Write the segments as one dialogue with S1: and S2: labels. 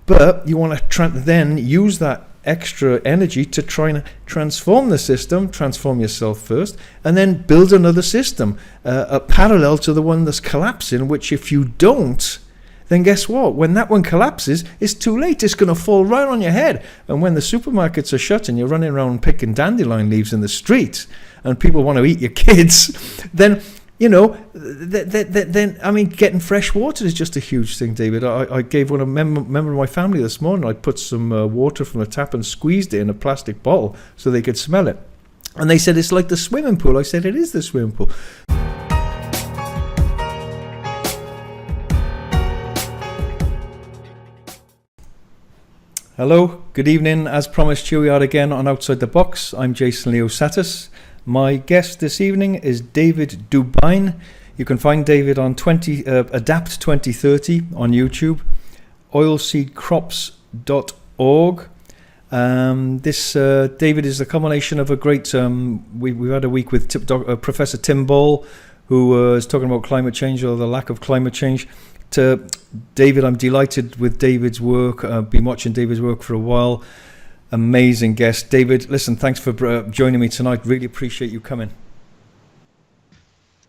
S1: But you want to then use that extra energy to try and transform the system, transform yourself first, and then build another system parallel to the one that's collapsing, which if you don't, then guess what? When that one collapses, it's too late. It's going to fall right on your head. And when the supermarkets are shut and you're running around picking dandelion leaves in the street and people want to eat your kids, then, you know, then I mean, getting fresh water is just a huge thing, David. I gave one a member of my family this morning. I put some water from the tap and squeezed it in a plastic bottle so they could smell it. And they said, it's like the swimming pool. I said, it is the swimming pool. Hello, good evening. As promised, here we are again on Outside the Box. I'm Jason Leo Satis. My guest this evening is David Dubine. You can find David on Adapt 2030 on YouTube, oilseedcrops.org. David is the culmination of a great, we've had a week with Professor Tim Ball, who is talking about climate change or the lack of climate change. To David, I'm delighted with David's work. I've been watching David's work for a while. Amazing guest. David, listen, thanks for joining me tonight. Really appreciate you coming.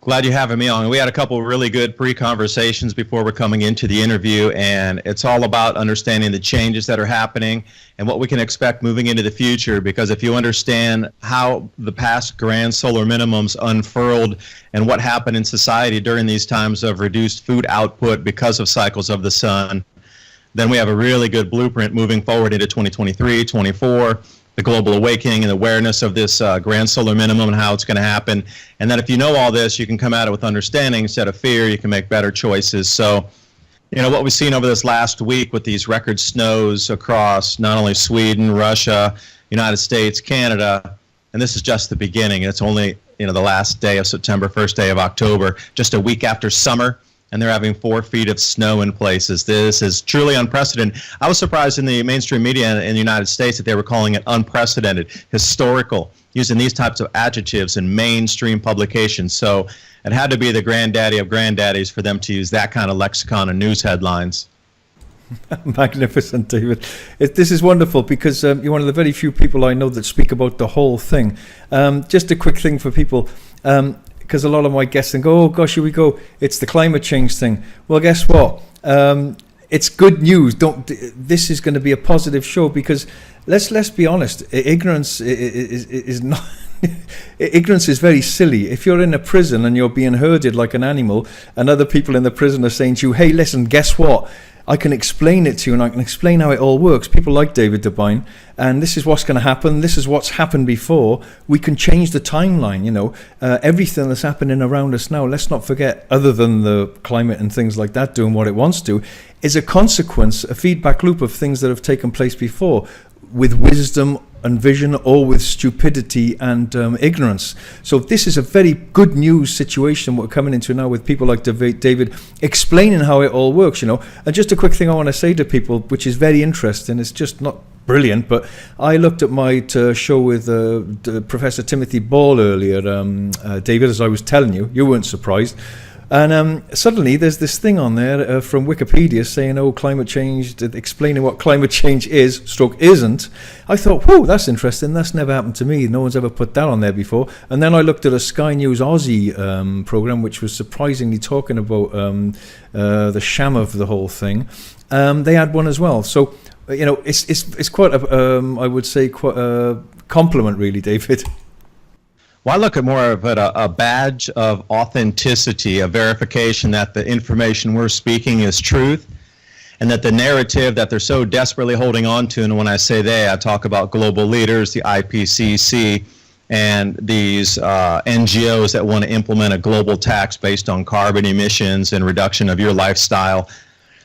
S2: Glad you're having me on. We had a couple of really good pre-conversations before we're coming into the interview, and it's all about understanding the changes that are happening and what we can expect moving into the future, because if you understand how the past grand solar minimums unfurled and what happened in society during these times of reduced food output because of cycles of the sun, then we have a really good blueprint moving forward into 2023, 24, the global awakening and awareness of this grand solar minimum and how it's going to happen. And that if you know all this, you can come at it with understanding instead of fear. You can make better choices. So, you know, what we've seen over this last week with these record snows across not only Sweden, Russia, United States, Canada, and this is just the beginning. It's only, you know, the last day of September, first day of October, just a week after summer. And they're having 4 feet of snow in places. This is truly unprecedented. I was surprised in the mainstream media in the United States that they were calling it unprecedented, historical, using these types of adjectives in mainstream publications. So it had to be the granddaddy of granddaddies for them to use that kind of lexicon in news headlines.
S1: Magnificent, David. This is wonderful because you're one of the very few people I know that speak about the whole thing. Just a quick thing for people. Because a lot of my guests think, oh gosh, here we go, it's the climate change thing. Well, guess what? It's good news. This is going to be a positive show, because let's be honest, ignorance is not. Ignorance is very silly. If you're in a prison and you're being herded like an animal, and other people in the prison are saying to you, hey, listen, guess what? I can explain it to you, and I can explain how it all works. People like David Dubine, and this is what's going to happen. This is what's happened before. We can change the timeline, you know. Everything that's happening around us now, let's not forget, other than the climate and things like that doing what it wants to, is a consequence, a feedback loop of things that have taken place before, with wisdom and vision, or with stupidity and ignorance. So this is a very good news situation we're coming into now, with people like David explaining how it all works, you know. And just a quick thing I want to say to people, which is very interesting, it's just not brilliant, but I looked at my show with Professor Timothy Ball earlier, David, as I was telling you, you weren't surprised. And suddenly there's this thing on there from Wikipedia saying, oh, climate change, explaining what climate change is, stroke isn't. I thought, whoa, that's interesting. That's never happened to me. No one's ever put that on there before. And then I looked at a Sky News Aussie program, which was surprisingly talking about the sham of the whole thing. They had one as well. So, you know, it's quite a, I would say, quite a compliment, really, David.
S2: Well, I look at more of it a badge of authenticity, a verification that the information we're speaking is truth, and that the narrative that they're so desperately holding on to, and when I say they, I talk about global leaders, the IPCC, and these NGOs that want to implement a global tax based on carbon emissions and reduction of your lifestyle.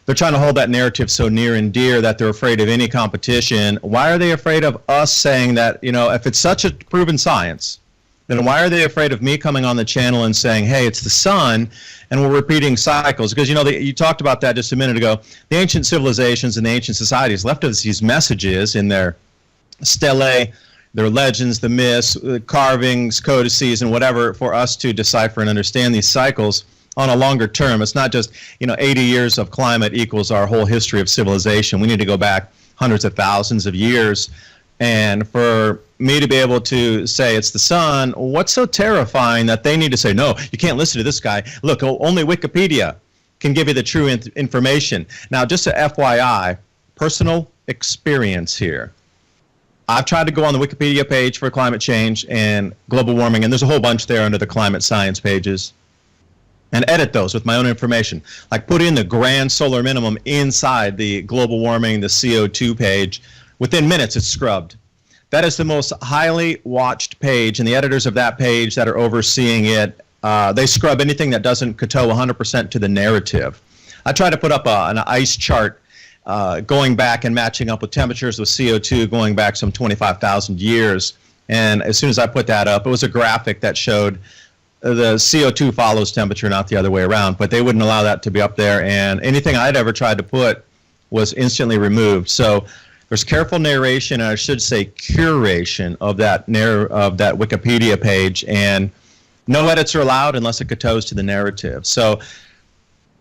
S2: They're trying to hold that narrative so near and dear that they're afraid of any competition. Why are they afraid of us saying that, you know, if it's such a proven science, then why are they afraid of me coming on the channel and saying, hey, it's the sun, and we're repeating cycles? Because, you know, you talked about that just a minute ago. The ancient civilizations and the ancient societies left us these messages in their stelae, their legends, the myths, carvings, codices, and whatever, for us to decipher and understand these cycles. on a longer term. It's not just, 80 years of climate equals our whole history of civilization. We need to go back hundreds of thousands of years. And for me to be able to say it's the sun, what's so terrifying that they need to say, no, you can't listen to this guy. Look, only Wikipedia can give you the true information. Now, just a FYI, personal experience here. I've tried to go on the Wikipedia page for climate change and global warming, and there's a whole bunch there under the climate science pages, and edit those with my own information. Like put in the grand solar minimum inside the global warming, the CO2 page. Within minutes, it's scrubbed. That is the most highly watched page, and the editors of that page that are overseeing it, they scrub anything that doesn't kowtow 100% to the narrative. I try to put up an ice chart going back and matching up with temperatures with CO2 going back some 25,000 years. And as soon as I put that up, it was a graphic that showed the CO2 follows temperature, not the other way around. But they wouldn't allow that to be up there. And anything I'd ever tried to put was instantly removed. So there's careful narration, and I should say curation of that Wikipedia page. And no edits are allowed unless it kowtows to the narrative. So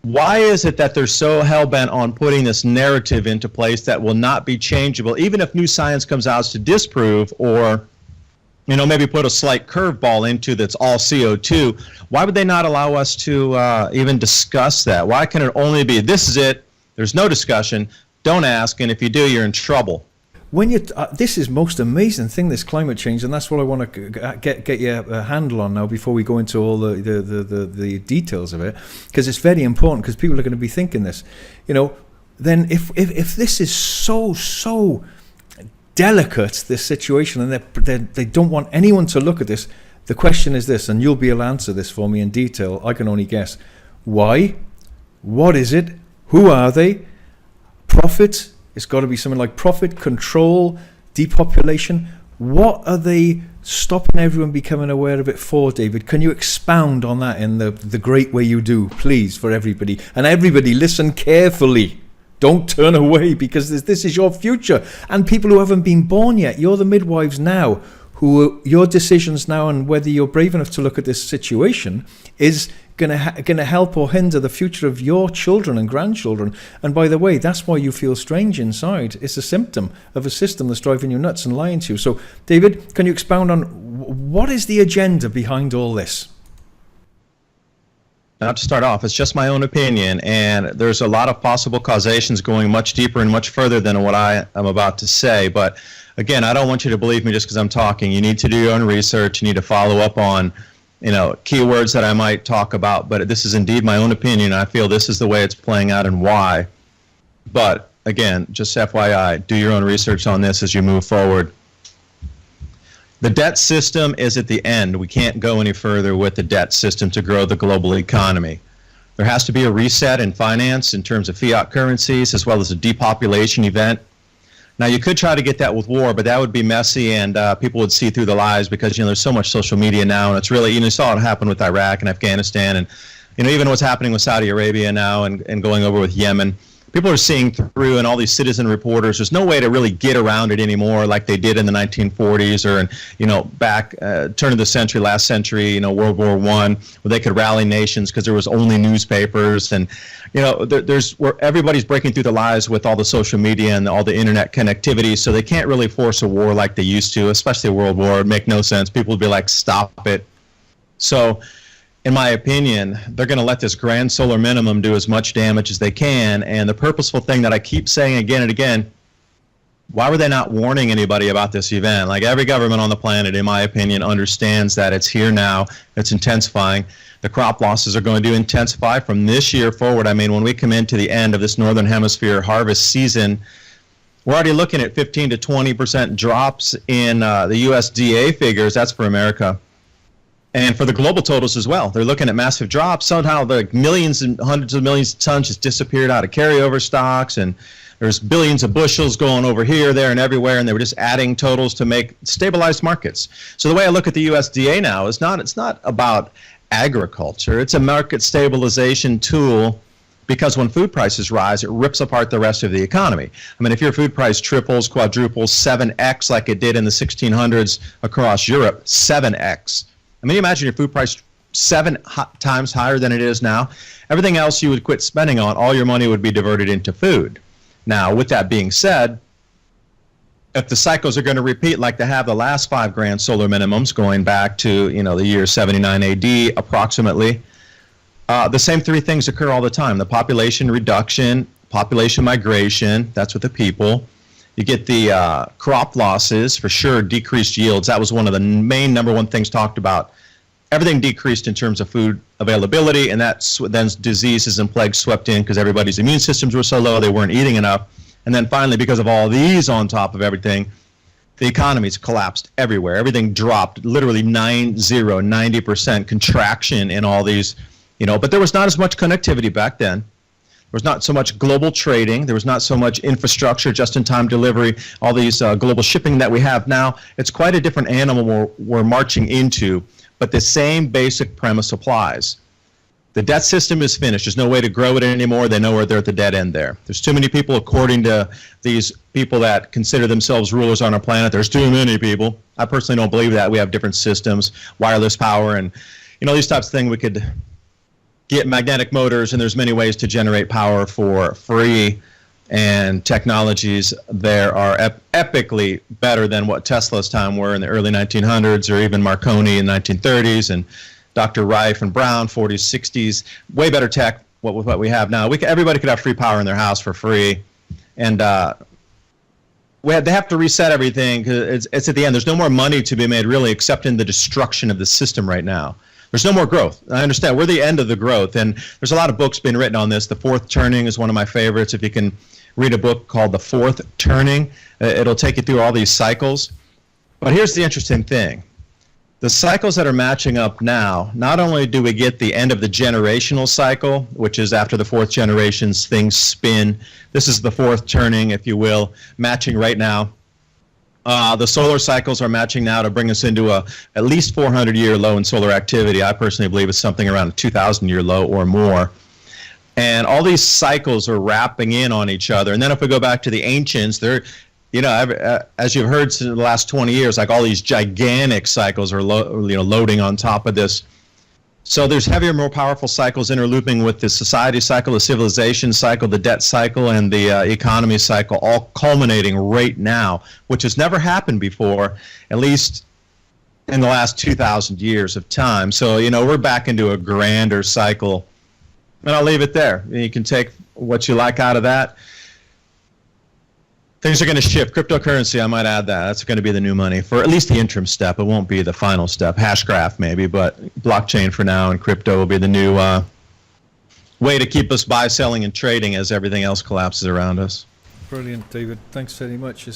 S2: why is it that they're so hell-bent on putting this narrative into place that will not be changeable, even if new science comes out to disprove or, maybe put a slight curveball into that's all CO2? Why would they not allow us to even discuss that? Why can it only be, this is it, there's no discussion, don't ask, and if you do, you're in trouble?
S1: When you, this is most amazing thing, this climate change, and that's what I want to get you a handle on now before we go into all the details of it, because it's very important, because people are going to be thinking this. Then if this is so delicate, this situation, and they don't want anyone to look at this, the question is this, and you'll be able to answer this for me in detail. I can only guess. Why? What is it? Who are they? Profit? It's got to be something like profit, control, depopulation. What are they stopping everyone becoming aware of it for, David? Can you expound on that in the great way you do, please, for everybody? And everybody, listen carefully. Don't turn away, because this is your future. And people who haven't been born yet, you're the midwives now, your decisions now and whether you're brave enough to look at this situation is going to help or hinder the future of your children and grandchildren. And by the way, that's why you feel strange inside. It's a symptom of a system that's driving you nuts and lying to you. So, David, can you expound on what is the agenda behind all this?
S2: Now, to start off, it's just my own opinion, and there's a lot of possible causations going much deeper and much further than what I am about to say. But again, I don't want you to believe me just because I'm talking. You need to do your own research. You need to follow up on keywords that I might talk about, but this is indeed my own opinion. I feel this is the way it's playing out and why. But again, just FYI, do your own research on this as you move forward. The debt system is at the end. We can't go any further with the debt system to grow the global economy. There has to be a reset in finance in terms of fiat currencies, as well as a depopulation event. Now, you could try to get that with war, but that would be messy, and people would see through the lies because, there's so much social media now, and it's really, you saw it happen with Iraq and Afghanistan, and, even what's happening with Saudi Arabia now and going over with Yemen. People are seeing through, and all these citizen reporters, there's no way to really get around it anymore like they did in the 1940s or, back turn of the century, last century, World War I, where they could rally nations because there was only newspapers. And, there's where everybody's breaking through the lies with all the social media and all the internet connectivity, so they can't really force a war like they used to, especially a world war. It'd make no sense. People would be like, stop it. So, in my opinion, they're going to let this grand solar minimum do as much damage as they can. And the purposeful thing that I keep saying again and again, why were they not warning anybody about this event? Like every government on the planet, in my opinion, understands that it's here now, it's intensifying. The crop losses are going to intensify from this year forward. I mean, when we come into the end of this Northern Hemisphere harvest season, we're already looking at 15 to 20% drops in the USDA figures. That's for America. And for the global totals as well, they're looking at massive drops. Somehow the millions and hundreds of millions of tons just disappeared out of carryover stocks, and there's billions of bushels going over here, there, and everywhere, and they were just adding totals to make stabilized markets. So the way I look at the USDA now is it's not about agriculture. It's a market stabilization tool, because when food prices rise, it rips apart the rest of the economy. I mean, if your food price triples, quadruples, 7x like it did in the 1600s across Europe, 7x. I mean, imagine your food price times higher than it is now. Everything else you would quit spending on, all your money would be diverted into food. Now, with that being said, if the cycles are going to repeat like they have the last 5 grand solar minimums going back to, the year 79 AD approximately, the same 3 things occur all the time. The population reduction, population migration, that's with the people. You get the crop losses, for sure, decreased yields. That was one of the main number 1 things talked about. Everything decreased in terms of food availability, and then diseases and plagues swept in because everybody's immune systems were so low, they weren't eating enough. And then finally, because of all these on top of everything, the economies collapsed everywhere. Everything dropped, literally 90% contraction in all these, but there was not as much connectivity back then. There was not so much global trading. There was not so much infrastructure, just-in-time delivery, all these global shipping that we have now. It's quite a different animal we're marching into, but the same basic premise applies. The debt system is finished. There's no way to grow it anymore. They know they're at the dead end there. There's too many people, according to these people that consider themselves rulers on our planet. There's too many people. I personally don't believe that. We have different systems, wireless power, and these types of things. We could get magnetic motors, and there's many ways to generate power for free. And technologies there are epically better than what Tesla's time were in the early 1900s, or even Marconi in the 1930s, and Dr. Rife and Brown, 40s, 60s, way better tech with what we have now. Everybody could have free power in their house for free, and they have to reset everything because it's at the end. There's no more money to be made, really, except in the destruction of the system right now. There's no more growth. I understand. We're the end of the growth, and there's a lot of books being written on this. The Fourth Turning is one of my favorites. If you can read a book called The Fourth Turning, it'll take you through all these cycles. But here's the interesting thing. The cycles that are matching up now, not only do we get the end of the generational cycle, which is after the 4th generations, things spin. This is the 4th turning, if you will, matching right now. The solar cycles are matching now to bring us into at least 400-year low in solar activity. I personally believe it's something around a 2,000-year low or more. And all these cycles are wrapping in on each other. And then if we go back to the ancients, they're as you've heard in the last 20 years, like all these gigantic cycles are loading on top of this. So there's heavier, more powerful cycles interlooping with the society cycle, the civilization cycle, the debt cycle, and the economy cycle, all culminating right now, which has never happened before, at least in the last 2,000 years of time. So, we're back into a grander cycle. And I'll leave it there. You can take what you like out of that. Things are going to shift. Cryptocurrency, I might add that. That's going to be the new money for at least the interim step. It won't be the final step. Hashgraph maybe, but blockchain for now, and crypto will be the new way to keep us buy, selling, and trading as everything else collapses around us.
S1: Brilliant, David. Thanks very much.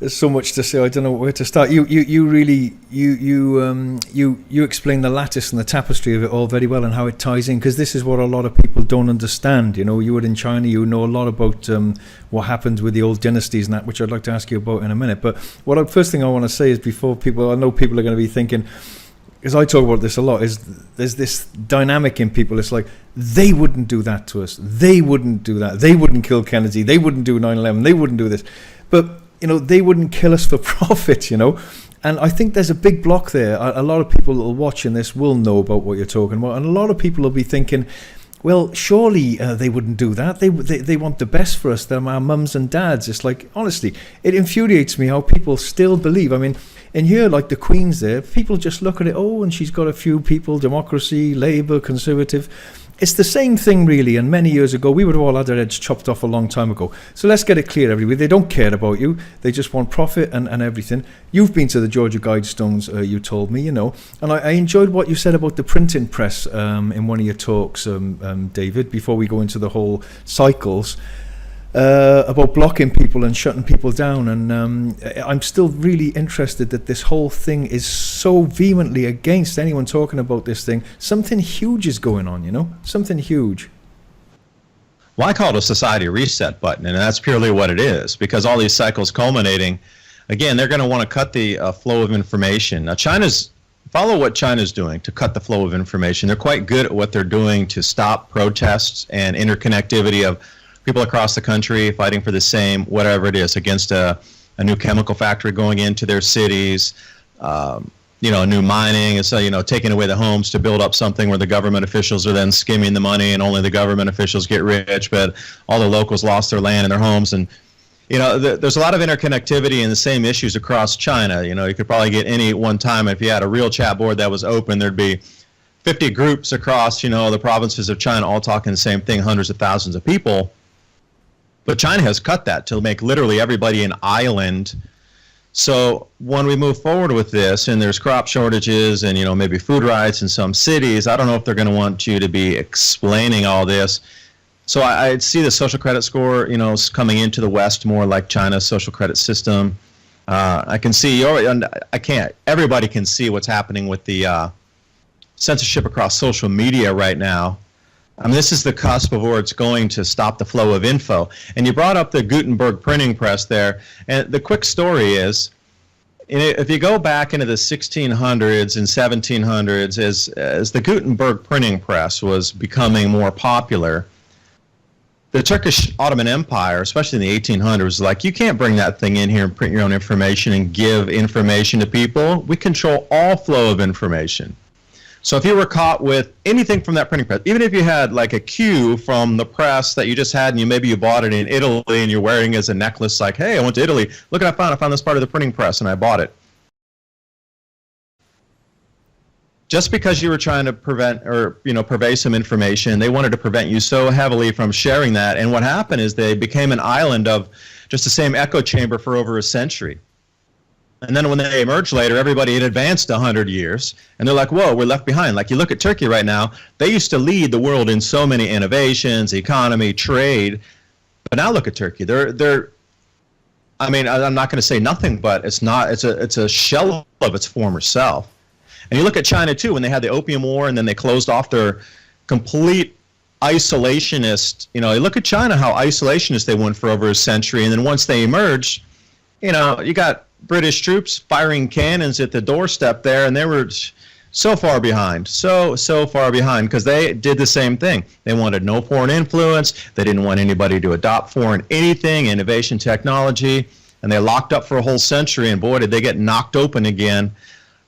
S1: There's so much to say. I don't know where to start. You really explain the lattice and the tapestry of it all very well, and how it ties in, because this is what a lot of people don't understand. You were in China. You know a lot about what happened with the old dynasties and that, which I'd like to ask you about in a minute. But first thing I want to say is, before people, I know people are going to be thinking, because I talk about this a lot, is there's this dynamic in people. It's like, they wouldn't do that to us. They wouldn't do that. They wouldn't kill Kennedy. They wouldn't do 9/11. They wouldn't do this. But they wouldn't kill us for profit, And I think there's a big block there. A lot of people that are watching this will know about what you're talking about. And a lot of people will be thinking, well, surely they wouldn't do that. They want the best for us. They're our mums and dads. It's like, honestly, it infuriates me how people still believe. I mean, in here, like the Queen's there, people just look at it, and she's got a few people, democracy, Labour, Conservative. It's the same thing, really, and many years ago, we would have all had our heads chopped off a long time ago. So let's get it clear, everybody. They don't care about you. They just want profit and everything. You've been to the Georgia Guidestones, you told me, And I enjoyed what you said about the printing press in one of your talks, David, before we go into the whole cycles, about blocking people and shutting people down. And I'm still really interested that this whole thing is so vehemently against anyone talking about this thing. Something huge is going on, something huge.
S2: Well, I call it a society reset button, and that's purely what it is, because all these cycles culminating, again, they're going to want to cut the flow of information. Now, follow what China's doing to cut the flow of information. They're quite good at what they're doing to stop protests and interconnectivity of people across the country fighting for the same, whatever it is, against a new chemical factory going into their cities, new mining, and so, taking away the homes to build up something where the government officials are then skimming the money and only the government officials get rich, but all the locals lost their land and their homes. And, there's a lot of interconnectivity and the same issues across China. You could probably get any one time, if you had a real chat board that was open, there'd be 50 groups across, the provinces of China all talking the same thing, hundreds of thousands of people. But China has cut that to make literally everybody an island. So when we move forward with this, and there's crop shortages and, maybe food riots in some cities, I don't know if they're going to want you to be explaining all this. So I see the social credit score, coming into the West more like China's social credit system. I can see, everybody can see what's happening with the censorship across social media right now. I mean, this is the cusp of where it's going to stop the flow of info. And you brought up the Gutenberg printing press there. And the quick story is, if you go back into the 1600s and 1700s, as the Gutenberg printing press was becoming more popular, the Turkish Ottoman Empire, especially in the 1800s, was like, you can't bring that thing in here and print your own information and give information to people. We control all flow of information. So if you were caught with anything from that printing press, even if you had like a cue from the press that you just had and maybe you bought it in Italy and you're wearing it as a necklace, like, hey, I went to Italy, look what I found this part of the printing press and I bought it. Just because you were trying to prevent or purvey some information, they wanted to prevent you so heavily from sharing that. And what happened is they became an island of just the same echo chamber for over a century. And then when they emerged later, everybody had advanced 100 years, and they're like, whoa, we're left behind. Like, you look at Turkey right now, they used to lead the world in so many innovations, economy, trade, but now look at Turkey. I'm not going to say nothing, but it's a shell of its former self. And you look at China, too, when they had the Opium War, and then they closed off their complete isolationist, you look at China, how isolationist they went for over a century, and then once they emerged, you got British troops firing cannons at the doorstep there, and they were so far behind, so far behind, because they did the same thing. They wanted no foreign influence. They didn't want anybody to adopt foreign anything, innovation, technology, and they locked up for a whole century, and boy, did they get knocked open again.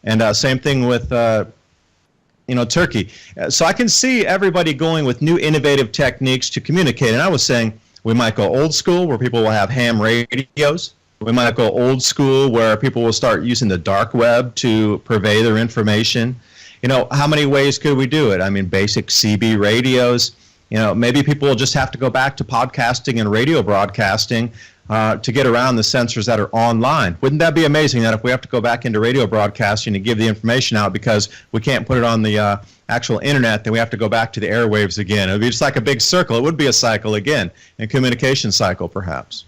S2: And same thing with Turkey. So I can see everybody going with new innovative techniques to communicate. And I was saying we might go old school, where people will have ham radios. We might go old school, where people will start using the dark web to purvey their information. How many ways could we do it? I mean, basic CB radios. Maybe people will just have to go back to podcasting and radio broadcasting to get around the censors that are online. Wouldn't that be amazing, that if we have to go back into radio broadcasting to give the information out because we can't put it on the actual internet, then we have to go back to the airwaves again? It would be just like a big circle. It would be a cycle again, a communication cycle perhaps.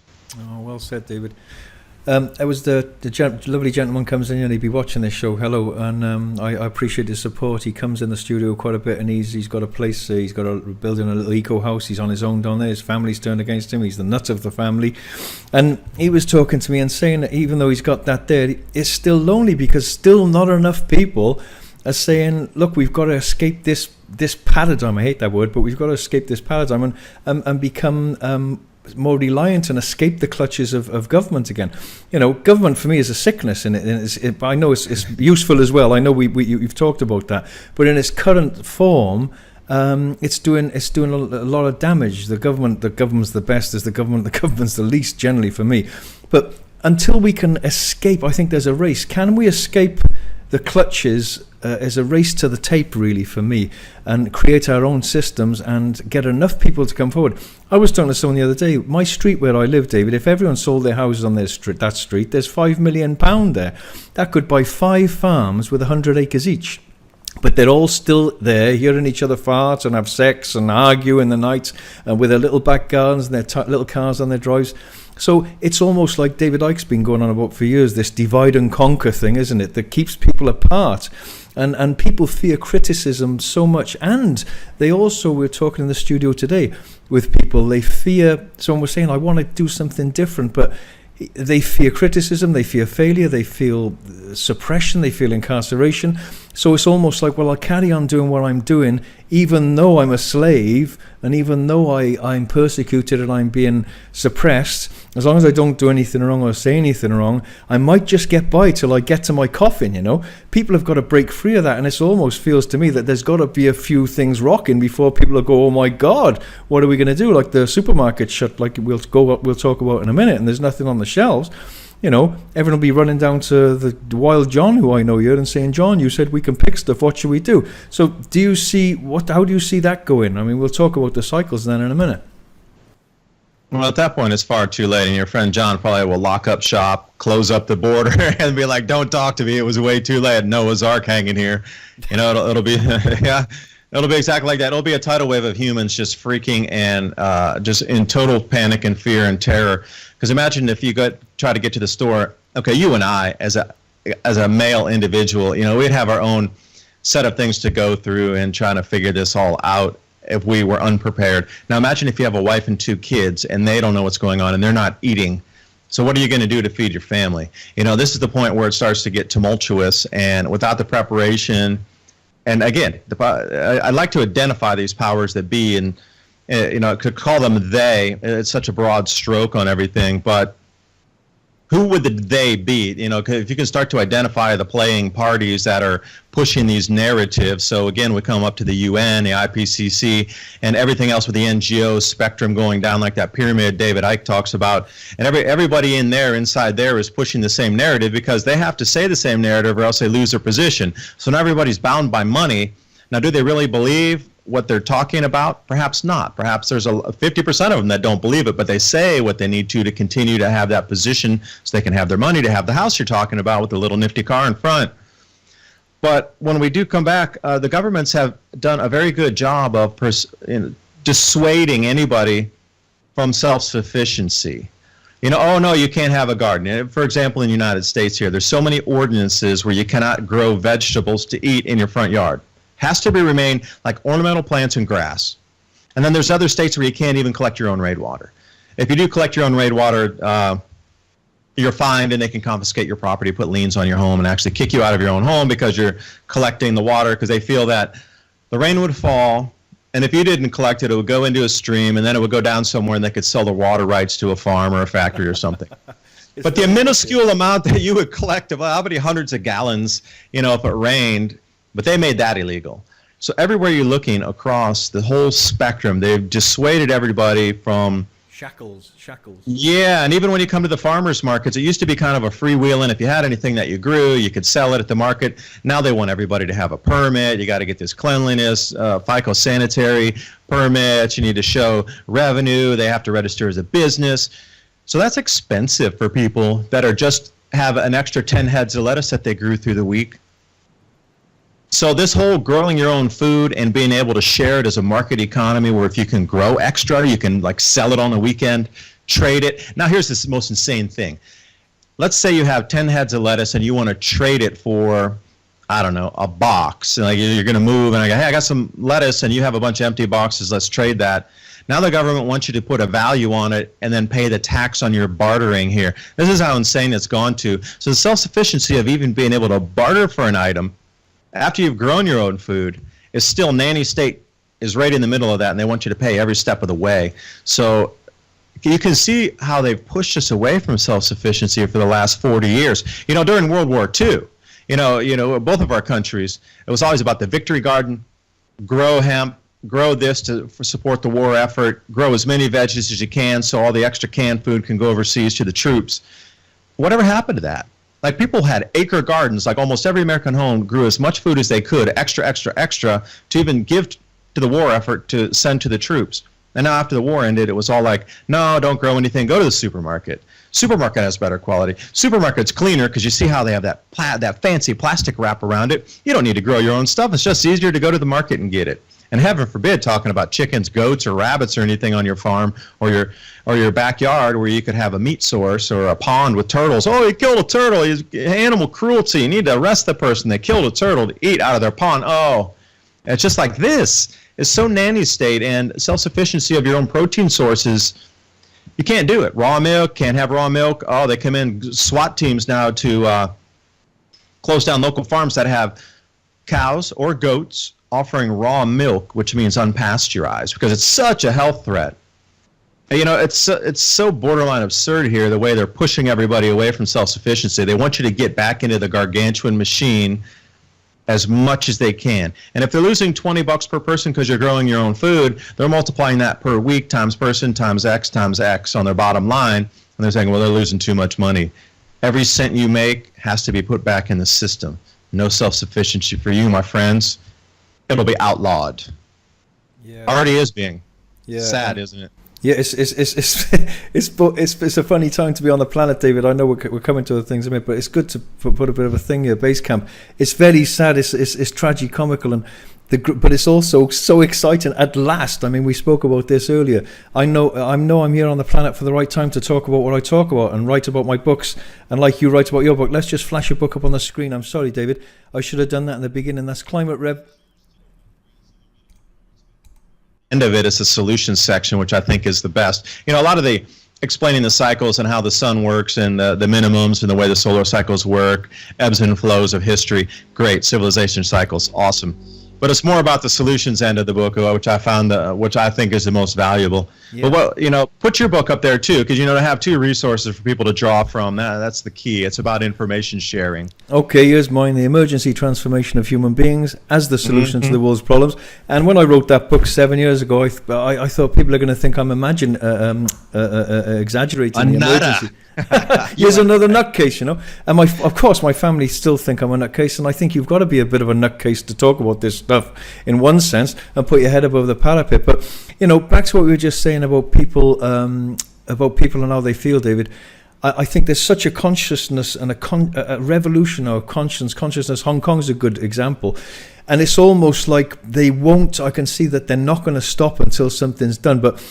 S1: Oh, well said, David. It was the lovely gentleman comes in, and he'd be watching this show. Hello, and I appreciate his support. He comes in the studio quite a bit, and he's got a place. He's got building a little eco house. He's on his own down there. His family's turned against him. He's the nut of the family, and he was talking to me and saying that even though he's got that there, it's still lonely because still not enough people are saying, look, we've got to escape this paradigm. I hate that word, but we've got to escape this paradigm and become more reliant and escape the clutches of government again. Government for me is a sickness, and I know it's useful as well. I know you've talked about that, but in its current form, it's doing a lot of damage. The government that governs the best is the government that governs the least, generally for me. But until we can escape, I think there's a race. Can we escape the clutches? Is a race to the tape, really, for me, and create our own systems and get enough people to come forward. I was talking to someone the other day, my street where I live, David, if everyone sold their houses on that street, there's £5 million there. That could buy 5 farms with 100 acres each. But they're all still there, hearing each other fart and have sex and argue in the night with their little back gardens and their little cars on their drives. So it's almost like David Icke's been going on about for years, this divide and conquer thing, isn't it, that keeps people apart. And people fear criticism so much. And they also, we're talking in the studio today with people, they fear, someone was saying, I want to do something different, but they fear criticism, they fear failure, they feel suppression, they feel incarceration. So it's almost like, well, I'll carry on doing what I'm doing, even though I'm a slave, and even though I'm persecuted and I'm being suppressed. As long as I don't do anything wrong or say anything wrong, I might just get by till I get to my coffin, People have got to break free of that, and it almost feels to me that there's got to be a few things rocking before people will go, oh my God, what are we going to do? Like the supermarket shut, like we'll talk about in a minute, and there's nothing on the shelves. Everyone will be running down to the Wild John, who I know here, and saying, John, you said we can pick stuff. What should we do? So how do you see that going? I mean, we'll talk about the cycles then in a minute.
S2: Well, at that point, it's far too late, and your friend John probably will lock up shop, close up the border, and be like, don't talk to me. It was way too late. Noah's Ark hanging here. It'll be, yeah. It'll be exactly like that. It'll be a tidal wave of humans just freaking and just in total panic and fear and terror. Because imagine if you try to get to the store. Okay, you and I, as a male individual, we'd have our own set of things to go through and trying to figure this all out if we were unprepared. Now imagine if you have a wife and 2 kids and they don't know what's going on and they're not eating. So what are you going to do to feed your family? This is the point where it starts to get tumultuous, and without the preparation. And again, I'd like to identify these powers that be, and could call them they. It's such a broad stroke on everything, but who would the they be? If you can start to identify the playing parties that are pushing these narratives. So again, we come up to the UN, the IPCC, and everything else with the NGO spectrum going down like that pyramid David Icke talks about. And everybody inside there is pushing the same narrative, because they have to say the same narrative or else they lose their position. So now everybody's bound by money. Now, do they really believe what they're talking about? Perhaps not. Perhaps there's 50% of them that don't believe it, but they say what they need to continue to have that position so they can have their money to have the house you're talking about with the little nifty car in front. But when we do come back, the governments have done a very good job of dissuading anybody from self-sufficiency. Oh no, you can't have a garden. For example, in the United States here, there's so many ordinances where you cannot grow vegetables to eat in your front yard. Has to remain like ornamental plants and grass. And then there's other states where you can't even collect your own rainwater. If you do collect your own rainwater, you're fined, and they can confiscate your property, put liens on your home, and actually kick you out of your own home because you're collecting the water, because they feel that the rain would fall, and if you didn't collect it, it would go into a stream, and then it would go down somewhere, and they could sell the water rights to a farm or a factory or something. But the minuscule amount that you would collect, of how many hundreds of gallons, if it rained, but they made that illegal. So everywhere you're looking across the whole spectrum, they've dissuaded everybody from
S1: shackles.
S2: Yeah, and even when you come to the farmers markets, it used to be kind of a freewheeling. If you had anything that you grew, you could sell it at the market. Now they want everybody to have a permit. You got to get this cleanliness, phytosanitary permits. You need to show revenue. They have to register as a business. So that's expensive for people that are just have an extra 10 heads of lettuce that they grew through the week. So this whole growing your own food and being able to share it as a market economy, where if you can grow extra, you can like sell it on the weekend, trade it. Now here's this most insane thing. Let's say you have 10 heads of lettuce and you want to trade it for, I don't know, a box. Like you're going to move, and I go, hey, I got some lettuce, and you have a bunch of empty boxes. Let's trade that. Now the government wants you to put a value on it and then pay the tax on your bartering here. This is how insane it's gone to. So the self-sufficiency of even being able to barter for an item after you've grown your own food is still, Nanny state is right in the middle of that, and they want you to pay every step of the way. So you can see how they've pushed us away from self-sufficiency for the last 40 years. During World War II, both of our countries, it was always about the victory garden, grow hemp, grow this to support the war effort, grow as many veggies as you can so all the extra canned food can go overseas to the troops. Whatever happened to that? Like, people had acre gardens, like almost every American home grew as much food as they could, extra, to even give to the war effort to send to the troops. And now after the war ended, it was all like, no, don't grow anything, go to the supermarket. Supermarket has better quality. Supermarket's cleaner because you see how they have that fancy plastic wrap around it. You don't need to grow your own stuff. It's just easier to go to the market and get it. And heaven forbid talking about chickens, goats, or rabbits or anything on your farm or your backyard where you could have a meat source or a pond with turtles. Oh, he killed a turtle. He's animal cruelty. You need to arrest the person that killed a turtle to eat out of their pond. Oh, it's just like this. It's so nanny state, and self-sufficiency of your own protein sources, you can't do it. Raw milk, can't have raw milk. Oh, they come in SWAT teams now to close down local farms that have cows or goats offering raw milk, which means unpasteurized, because it's such a health threat. You know, it's so borderline absurd here, the way they're pushing everybody away from self-sufficiency. They want you to get back into the gargantuan machine as much as they can. And if they're losing $20 per person because you're growing your own food, they're multiplying that per week times person times X on their bottom line, and they're saying, well, they're losing too much money. Every cent you make has to be put back in the system. No self-sufficiency for you, my friends. It'll be outlawed.
S1: Yeah.
S2: Already is being.
S1: Yeah.
S2: Sad, isn't it?
S1: Yeah, it's a funny time to be on the planet, David. I know we're coming to the things in a minute, but it's good to put a bit of a thing here. Base camp. It's very sad. It's tragicomical, and but it's also so exciting. At last, I mean, we spoke about this earlier. I know I'm here on the planet for the right time to talk about what I talk about and write about my books, and like you write about your book. Let's just flash your book up on the screen. I'm sorry, David. I should have done that in the beginning. That's Climate Rev.
S2: End of it is the solutions section, which I think is the best. You know, a lot of the explaining the cycles and how the sun works and the minimums and the way the solar cycles work, ebbs and flows of history, great. Civilization cycles, awesome. But it's more about the solutions end of the book, which I found, which I think is the most valuable. Yeah. But put your book up there too, because to have two resources for people to draw from. That's the key. It's about information sharing.
S1: Okay, here's mine: The Emergency Transformation of Human Beings as the Solution to the World's Problems. And when I wrote that book 7 years ago, I thought people are going to think I'm exaggerating the emergency. Here's another nutcase, And of course, my family still think I'm a nutcase, and I think you've got to be a bit of a nutcase to talk about this stuff in one sense and put your head above the parapet. But back to what we were just saying about people and how they feel, David. I think there's such a consciousness and a revolution of consciousness. Hong Kong's a good example. And it's almost like they won't, I can see that they're not going to stop until something's done. But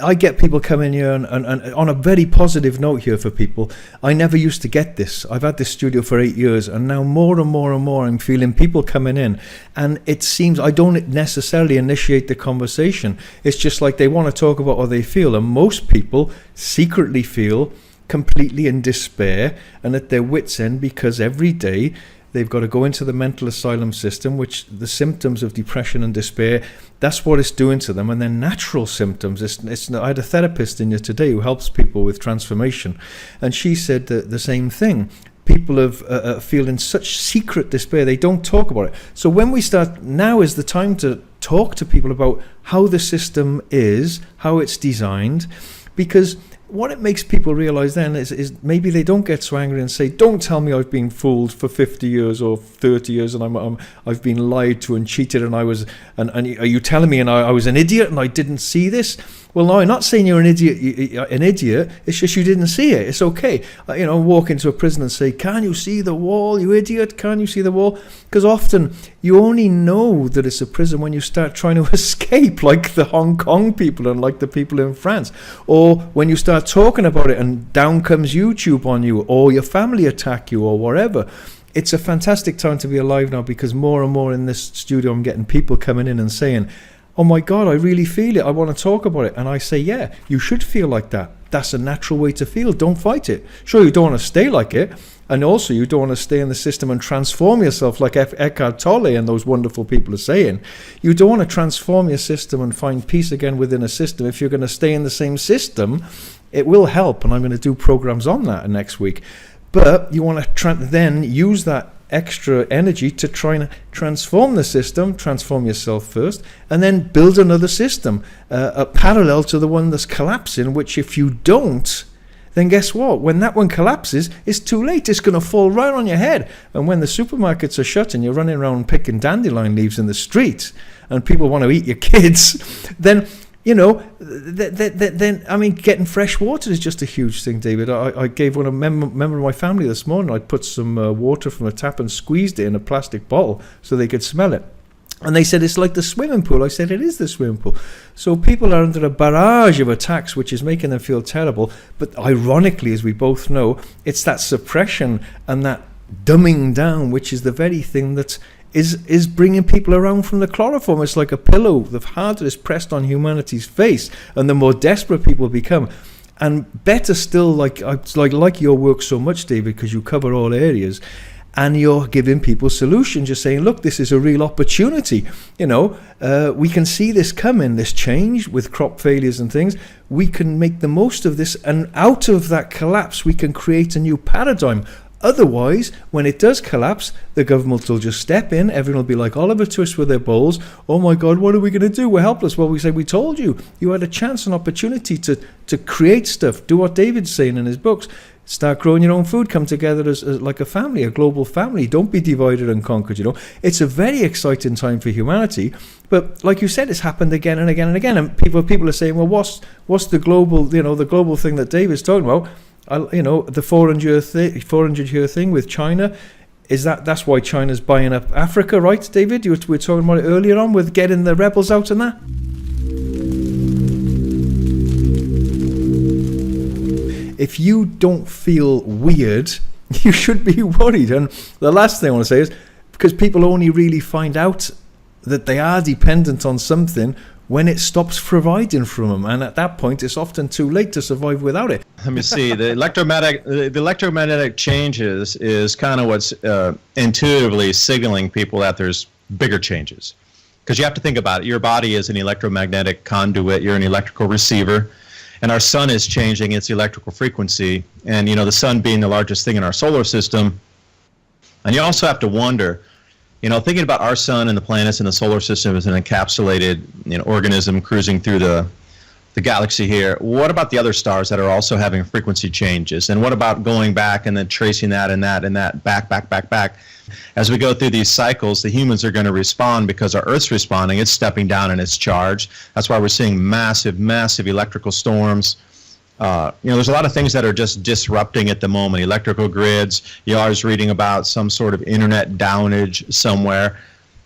S1: I get people coming here, and on a very positive note here for people, I never used to get this. I've had this studio for 8 years, and now more and more and more I'm feeling people coming in, and it seems I don't necessarily initiate the conversation. It's just like they want to talk about how they feel, and most people secretly feel completely in despair and at their wits' end, because every day they've got to go into the mental asylum system, which the symptoms of depression and despair, that's what it's doing to them. And then natural symptoms. I had a therapist in here today who helps people with transformation. And she said the same thing. People feel in such secret despair, they don't talk about it. So when we start, now is the time to talk to people about how the system is, how it's designed, because what it makes people realize then is maybe they don't get so angry and say, don't tell me I've been fooled for 50 years or 30 years and I've been lied to and cheated and are you telling me I was an idiot and I didn't see this? Well, no, I'm not saying you're an idiot. It's just you didn't see it. It's okay. Walk into a prison and say, can you see the wall, you idiot? Can you see the wall? Because often you only know that it's a prison when you start trying to escape, like the Hong Kong people and like the people in France. Or when you start talking about it and down comes YouTube on you, or your family attack you, or whatever. It's a fantastic time to be alive now, because more and more in this studio I'm getting people coming in and saying, oh my God, I really feel it. I want to talk about it. And I say, yeah, you should feel like that. That's a natural way to feel. Don't fight it. Sure, you don't want to stay like it. And also, you don't want to stay in the system and transform yourself like Eckhart Tolle and those wonderful people are saying. You don't want to transform your system and find peace again within a system. If you're going to stay in the same system, it will help. And I'm going to do programs on that next week. But you want to then use that extra energy to try and transform the system, transform yourself first, and then build another system, a parallel to the one that's collapsing, which if you don't, then guess what? When that one collapses, it's too late. It's going to fall right on your head. And when the supermarkets are shut and you're running around picking dandelion leaves in the street and people want to eat your kids, then getting fresh water is just a huge thing, David. I gave one a member of my family this morning. I put some water from a tap and squeezed it in a plastic bottle so they could smell it. And they said, it's like the swimming pool. I said, it is the swimming pool. So people are under a barrage of attacks, which is making them feel terrible. But ironically, as we both know, it's that suppression and that dumbing down, which is the very thing that is bringing people around from the chloroform. It's like a pillow. The harder it's pressed on humanity's face, and the more desperate people become. And better still, like your work so much, David, because you cover all areas. and you're giving people solutions. You're saying, look, this is a real opportunity. We can see this coming, this change with crop failures and things. We can make the most of this, and out of that collapse, we can create a new paradigm. Otherwise, when it does collapse, the government will just step in. Everyone will be like Oliver Twist with their bowls. Oh my God, what are we going to do? We're helpless. Well, we say, we told you. You had a chance, an opportunity to create stuff. Do what David's saying in his books. Start growing your own food. Come together as like a family, a global family. Don't be divided and conquered. It's a very exciting time for humanity. But like you said, it's happened again and again and again. And people are saying, well, what's the global, the global thing that David's talking about? The 400-year thing with China, that's why China's buying up Africa, right, David? We were talking about it earlier on with getting the rebels out and that. If you don't feel weird, you should be worried. And the last thing I want to say is, because people only really find out that they are dependent on something when it stops providing from them, and at that point it's often too late to survive without it.
S2: Let me see. The electromagnetic changes is kind of what's intuitively signaling people that there's bigger changes, because you have to think about it. Your body is an electromagnetic conduit. You're an electrical receiver, and our sun is changing its electrical frequency, and the sun being the largest thing in our solar system. And you also have to wonder, thinking about our sun and the planets in the solar system as an encapsulated organism cruising through the galaxy here, what about the other stars that are also having frequency changes? And what about going back and then tracing that and that back? As we go through these cycles, the humans are going to respond because our Earth's responding. It's stepping down in its charge. That's why we're seeing massive electrical storms. There's a lot of things that are just disrupting at the moment. Electrical grids. You're always reading about some sort of internet downage somewhere.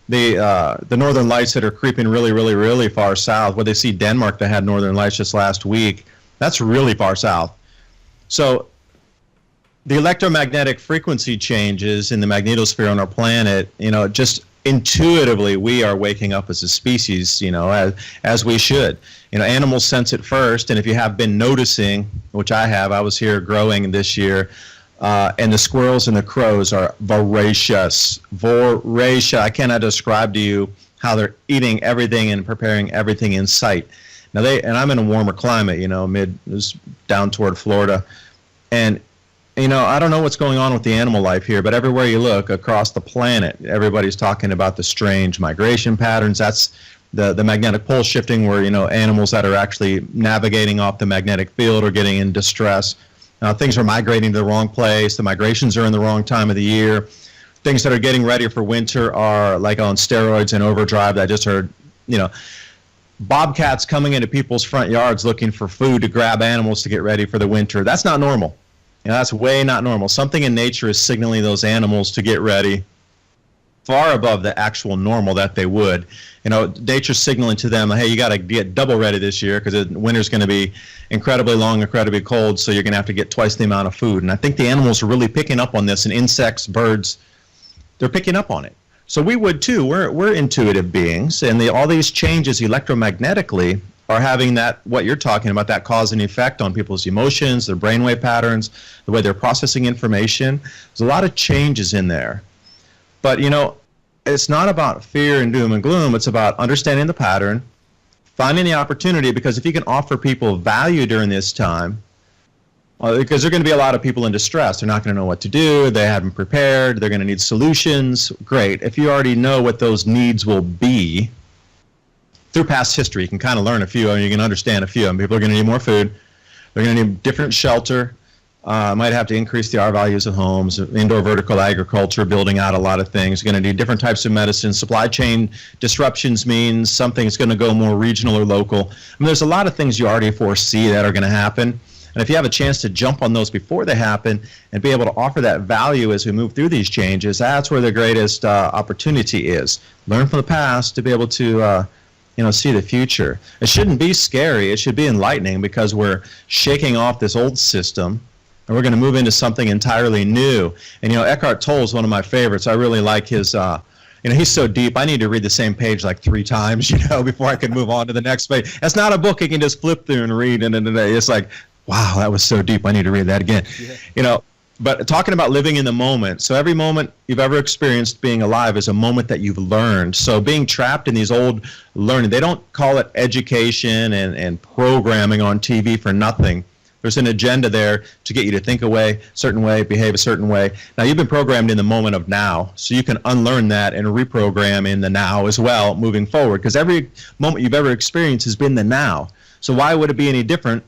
S2: The northern lights that are creeping really far south. Where they see Denmark that had northern lights just last week. That's really far south. So the electromagnetic frequency changes in the magnetosphere on our planet, just intuitively we are waking up as a species, as we should. Animals sense it first, and if you have been noticing, which I was here growing this year, and the squirrels and the crows are voracious. I cannot describe to you how they're eating everything and preparing everything in sight. Now and I'm in a warmer climate, down toward Florida, and I don't know what's going on with the animal life here, but everywhere you look across the planet, everybody's talking about the strange migration patterns. That's the magnetic pole shifting, where animals that are actually navigating off the magnetic field are getting in distress. Things are migrating to the wrong place. The migrations are in the wrong time of the year. Things that are getting ready for winter are like on steroids and overdrive. I just heard, bobcats coming into people's front yards looking for food to grab animals to get ready for the winter. That's not normal. That's way not normal. Something in nature is signaling those animals to get ready far above the actual normal that they would. Nature's signaling to them, hey, you got to get double ready this year because the winter's going to be incredibly long, incredibly cold, so you're going to have to get twice the amount of food. And I think the animals are really picking up on this, and insects, birds, they're picking up on it. So we would too. We're intuitive beings, and all these changes electromagnetically are having what you're talking about, that cause and effect on people's emotions, their brainwave patterns, the way they're processing information. There's a lot of changes in there. But, it's not about fear and doom and gloom. It's about understanding the pattern, finding the opportunity, because if you can offer people value during this time, because there are going to be a lot of people in distress. They're not going to know what to do. They haven't prepared. They're going to need solutions. Great. If you already know what those needs will be, through past history, you can kind of learn a few, and you can understand a few. People are going to need more food. They're going to need different shelter. Might have to increase the R values of homes, indoor vertical agriculture, building out a lot of things. You're going to need different types of medicine. Supply chain disruptions means something's going to go more regional or local. There's a lot of things you already foresee that are going to happen. And if you have a chance to jump on those before they happen and be able to offer that value as we move through these changes, that's where the greatest opportunity is. Learn from the past to be able to see the future. It shouldn't be scary. It should be enlightening, because we're shaking off this old system and we're going to move into something entirely new. And Eckhart Tolle is one of my favorites. I really like his he's so deep. I need to read the same page like 3 times, before I can move on to the next page. That's not a book you can just flip through and read, and it's like, wow, that was so deep. I need to read that again. Yeah. But talking about living in the moment, so every moment you've ever experienced being alive is a moment that you've learned. So being trapped in these old learning, they don't call it education and programming on TV for nothing. There's an agenda there to get you to think a certain way, behave a certain way. Now, you've been programmed in the moment of now, so you can unlearn that and reprogram in the now as well moving forward, because every moment you've ever experienced has been the now. So why would it be any different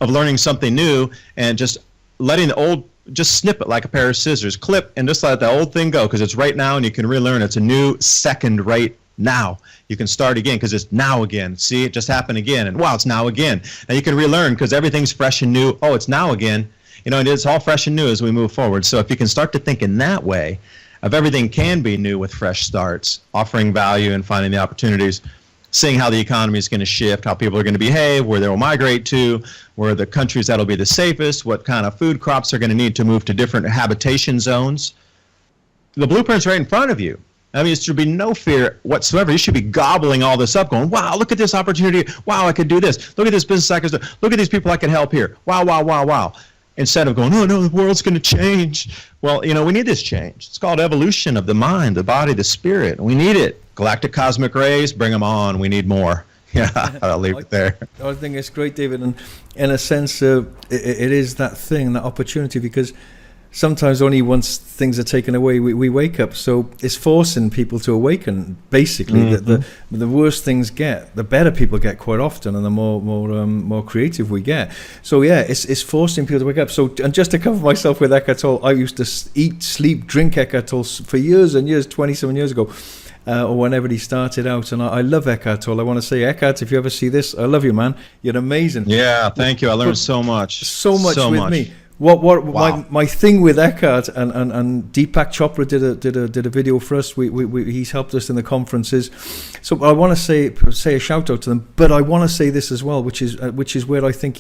S2: of learning something new and just letting the old, just snip it like a pair of scissors, clip, and just let the old thing go, because it's right now and you can relearn. It's a new second right now. You can start again because it's now again. See, it just happened again, and wow, it's now again. Now you can relearn because everything's fresh and new. Oh, it's now again. You know, and it's all fresh and new as we move forward. So if you can start to think in that way, of everything can be new with fresh starts, offering value and finding the opportunities, seeing how the economy is going to shift, how people are going to behave, where they'll migrate to, where the countries that'll be the safest, what kind of food crops are going to need to move to different habitation zones. The blueprint's right in front of you. I mean, there should be no fear whatsoever. You should be gobbling all this up, going, wow, look at this opportunity. Wow, I could do this. Look at this business I could do. Look at these people I can help here. Wow, wow, wow, wow. Instead of going, oh, no, the world's going to change. Well, you know, we need this change. It's called evolution of the mind, the body, the spirit. We need it. Galactic cosmic rays, bring them on. We need more. Yeah, I'll leave it there.
S1: I think it's great, David. And in a sense, it is that thing, that opportunity, because sometimes only once things are taken away, we wake up. So it's forcing people to awaken, basically. Mm-hmm. The worse things get, the better people get quite often, and the more creative we get. So yeah, it's forcing people to wake up. So, and just to cover myself with Eckhart Tolle, I used to eat, sleep, drink Eckhart Tolle for years and years, 27 years ago. Or whenever he started out, and I love Eckhart Tolle. I want to say, Eckhart, if you ever see this, I love you, man. You're amazing.
S2: Yeah, thank you. I learned so much.
S1: So much with me. Wow. my thing with Eckhart and Deepak Chopra did a video for us. He's helped us in the conferences. So I want to say a shout out to them, but I want to say this as well, which is where I think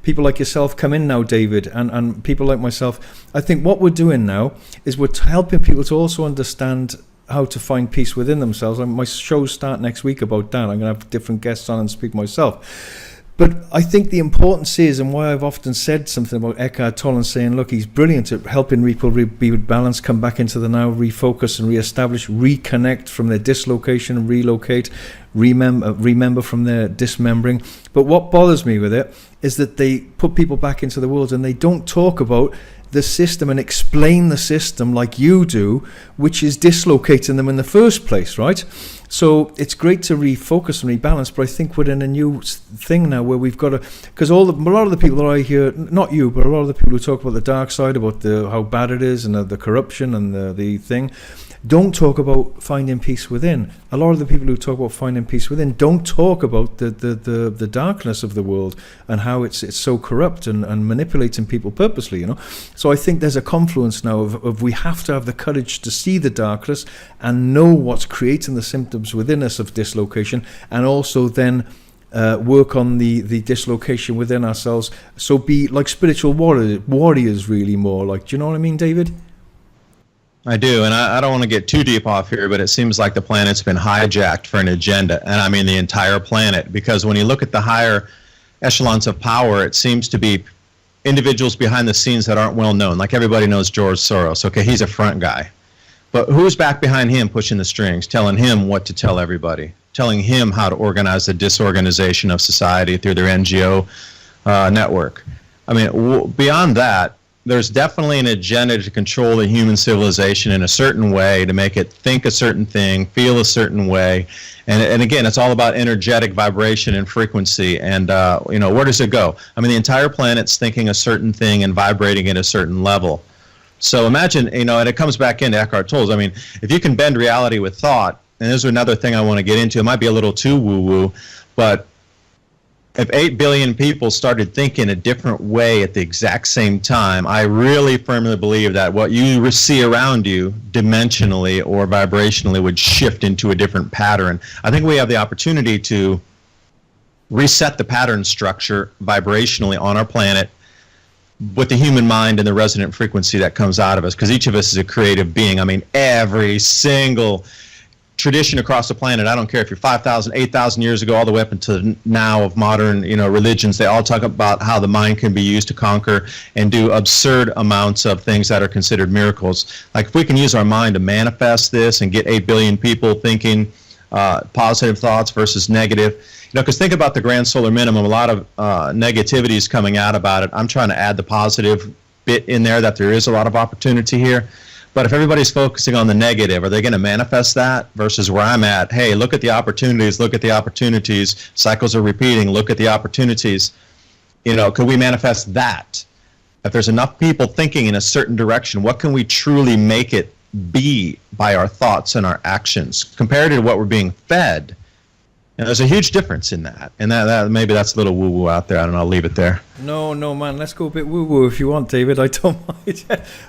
S1: people like yourself come in now, David, and people like myself. I think what we're doing now is we're helping people to also understand how to find peace within themselves. And my shows start next week about that. I'm going to have different guests on and speak myself. But I think the importance is, and why I've often said something about Eckhart Tolle and saying, look, he's brilliant at helping people be with balance, come back into the now, refocus and reestablish, reconnect from their dislocation and relocate, remember from their dismembering. But what bothers me with it is that they put people back into the world and they don't talk about the system and explain the system like you do, which is dislocating them in the first place, right? So it's great to refocus and rebalance, but I think we're in a new thing now where we've got to, because a lot of the people that I hear, not you, but a lot of the people who talk about the dark side, about how bad it is and the corruption and the thing, don't talk about finding peace within. A lot of the people who talk about finding peace within don't talk about the darkness of the world and how it's so corrupt and manipulating people purposely, you know. So I think there's a confluence now of we have to have the courage to see the darkness and know what's creating the symptoms within us of dislocation, and also then work on the dislocation within ourselves. So be like spiritual warriors, really more like, do you know what I mean, David?
S2: I do, and I don't want to get too deep off here, but it seems like the planet's been hijacked for an agenda, and I mean the entire planet, because when you look at the higher echelons of power, it seems to be individuals behind the scenes that aren't well known. Like everybody knows George Soros. Okay, he's a front guy. But who's back behind him pushing the strings, telling him what to tell everybody, telling him how to organize the disorganization of society through their NGO network? I mean, beyond that, there's definitely an agenda to control the human civilization in a certain way, to make it think a certain thing, feel a certain way. And again, it's all about energetic vibration and frequency. And, where does it go? I mean, the entire planet's thinking a certain thing and vibrating at a certain level. So imagine, and it comes back into Eckhart Tolle. I mean, if you can bend reality with thought, and there's another thing I want to get into, it might be a little too woo-woo, but if 8 billion people started thinking a different way at the exact same time, I really firmly believe that what you see around you dimensionally or vibrationally would shift into a different pattern. I think we have the opportunity to reset the pattern structure vibrationally on our planet with the human mind and the resonant frequency that comes out of us, because each of us is a creative being. I mean, every single tradition across the planet. I don't care if you're 5,000, 8,000 years ago, all the way up until now of modern, religions. They all talk about how the mind can be used to conquer and do absurd amounts of things that are considered miracles. Like if we can use our mind to manifest this and get 8 billion people thinking positive thoughts versus negative. Because think about the grand solar minimum. A lot of negativity is coming out about it. I'm trying to add the positive bit in there, that there is a lot of opportunity here. But if everybody's focusing on the negative, are they going to manifest that? Versus where I'm at, hey, look at the opportunities, cycles are repeating, look at the opportunities. Could we manifest that? If there's enough people thinking in a certain direction, what can we truly make it be by our thoughts and our actions compared to what we're being fed? There's a huge difference in that, and that maybe that's a little woo-woo out there. I don't know. I'll leave it there.
S1: No, man. Let's go a bit woo-woo if you want, David. I don't mind.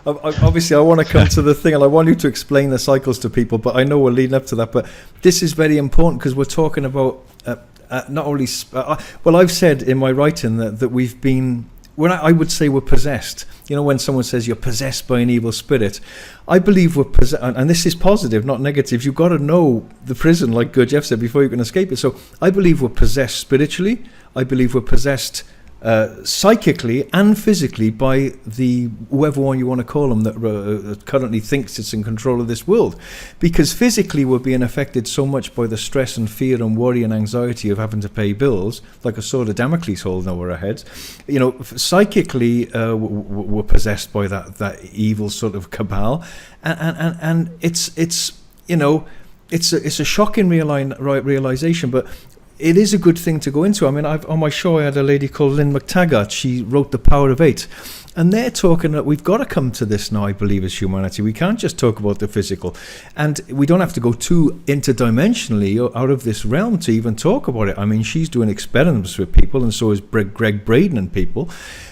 S1: Obviously, I want to come to the thing, and I want you to explain the cycles to people. But I know we're leading up to that. But this is very important because we're talking about not only. Well, I've said in my writing that we've been. When I would say we're possessed, when someone says you're possessed by an evil spirit, I believe we're possessed, and this is positive, not negative. You've got to know the prison, like Jeff said, before you can escape it. So I believe we're possessed spiritually. I believe we're possessed psychically and physically by whoever one you want to call them that currently thinks it's in control of this world. Because physically we're being affected so much by the stress and fear and worry and anxiety of having to pay bills, like a sword of Damocles holding over our heads. Psychically we're possessed by that evil sort of cabal, and it's a shocking realization, but it is a good thing to go into. I mean, on my show, I had a lady called Lynn McTaggart. She wrote The Power of Eight. And they're talking that we've got to come to this now, I believe, as humanity. We can't just talk about the physical. And we don't have to go too interdimensionally or out of this realm to even talk about it. I mean, she's doing experiments with people, and so is Greg Braden and people,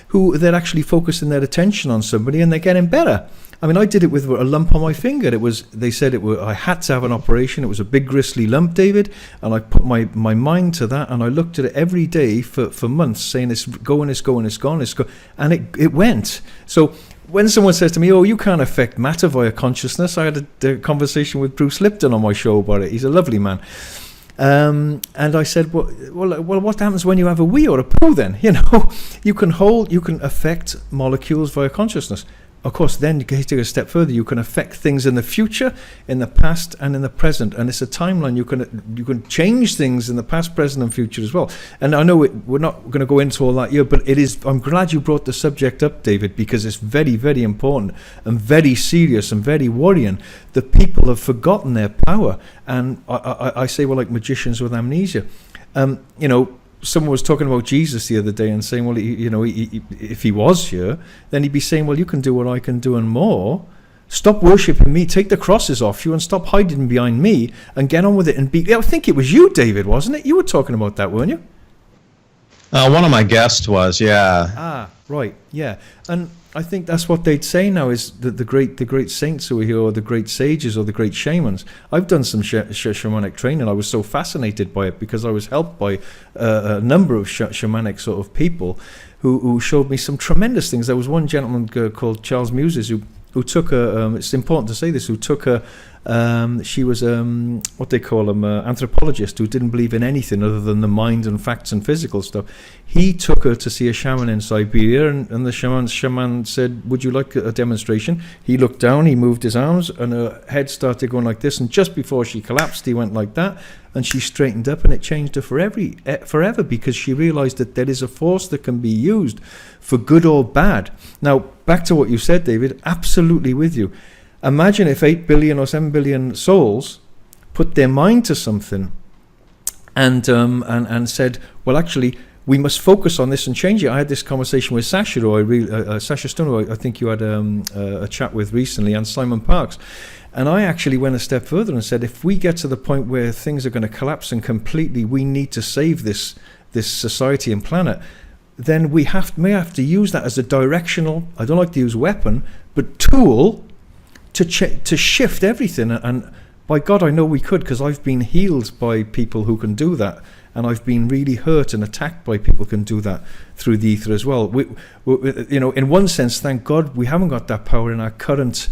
S1: who they're actually focusing their attention on somebody and they're getting better. I mean, I did it with a lump on my finger. They said I had to have an operation. It was a big gristly lump, David, and I put my mind to that, and I looked at it every day for months, saying it's going, and it went. So when someone says to me, "Oh, you can't affect matter via consciousness," I had a conversation with Bruce Lipton on my show about it. He's a lovely man. And I said, well, what happens when you have a wee or a poo then? You can affect molecules via consciousness. Of course, then you can take a step further. You can affect things in the future, in the past, and in the present. And it's a timeline. You can change things in the past, present, and future as well. And I know we're not going to go into all that here, but it is. I'm glad you brought the subject up, David, because it's very, very important and very serious and very worrying that people have forgotten their power. And I say, well, like magicians with amnesia. Someone was talking about Jesus the other day and saying, well, if he was here, then he'd be saying, well, you can do what I can do and more. Stop worshipping me, take the crosses off you and stop hiding behind me and get on with it and be. I think it was you, David, wasn't it? You were talking about that, weren't you?
S2: One of my guests was, yeah.
S1: Ah, right, yeah. And I think that's what they'd say now is that the great saints who are here, or the great sages, or the great shamans. I've done some shamanic training. I was so fascinated by it because I was helped by a number of shamanic sort of people who showed me some tremendous things. There was one gentleman called Charles Muses who took it's important to say this, who took she was what they call anthropologist who didn't believe in anything other than the mind and facts and physical stuff. He took her to see a shaman in Siberia, and the shaman said, would you like a demonstration? He looked down, he moved his arms, and her head started going like this, and just before she collapsed, he went like that, and she straightened up, and it changed her forever, because she realized that there is a force that can be used for good or bad. Now, back to what you said, David, absolutely with you. Imagine if 8 billion or 7 billion souls put their mind to something and said, well, actually, we must focus on this and change it. I had this conversation with Sasha, Sasha Stone, who I think you had a chat with recently, and Simon Parks. And I actually went a step further and said, if we get to the point where things are going to collapse and completely we need to save this society and planet, then we may have to use that as a directional, I don't like to use weapon, but tool to shift everything. And by God, I know we could, because I've been healed by people who can do that. And I've been really hurt and attacked by people who can do that through the ether as well. We, in one sense, thank God we haven't got that power in our current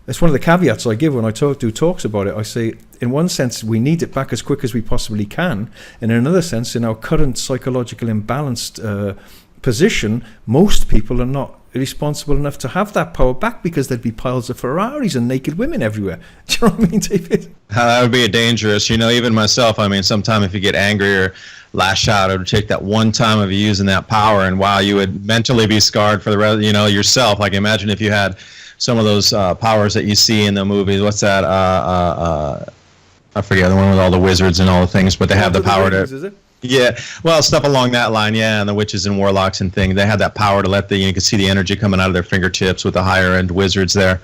S1: it's one of the caveats I give when I do talks about it. I say, in one sense, we need it back as quick as we possibly can. And in another sense, in our current psychological imbalanced position, most people are not responsible enough to have that power back, because there'd be piles of Ferraris and naked women everywhere. Do you know what I mean, David?
S2: That would be dangerous. Even myself, sometimes if you get angry or lash out, it would take that one time of you using that power, and wow, you would mentally be scarred for the rest, yourself. Like, imagine if you had some of those powers that you see in the movies. What's that? I forget, the one with all the wizards and all the things, but they have the power to... Is it? Yeah, well, stuff along that line, yeah, and the witches and warlocks and things. They had that power to let you can see the energy coming out of their fingertips with the higher end wizards there.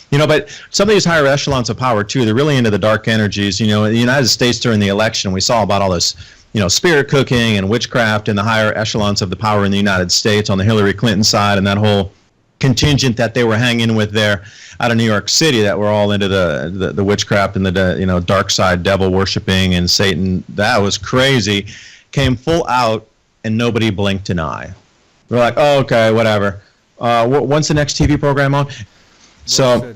S2: But some of these higher echelons of power too, they're really into the dark energies. In the United States during the election, we saw about all this, spirit cooking and witchcraft in the higher echelons of the power in the United States on the Hillary Clinton side, and that whole contingent that they were hanging with there out of New York City that were all into the witchcraft and the dark side, devil worshiping and Satan. That was crazy. Came full out, and nobody blinked an eye. We're like, oh, okay, whatever. When's the next TV program on? So,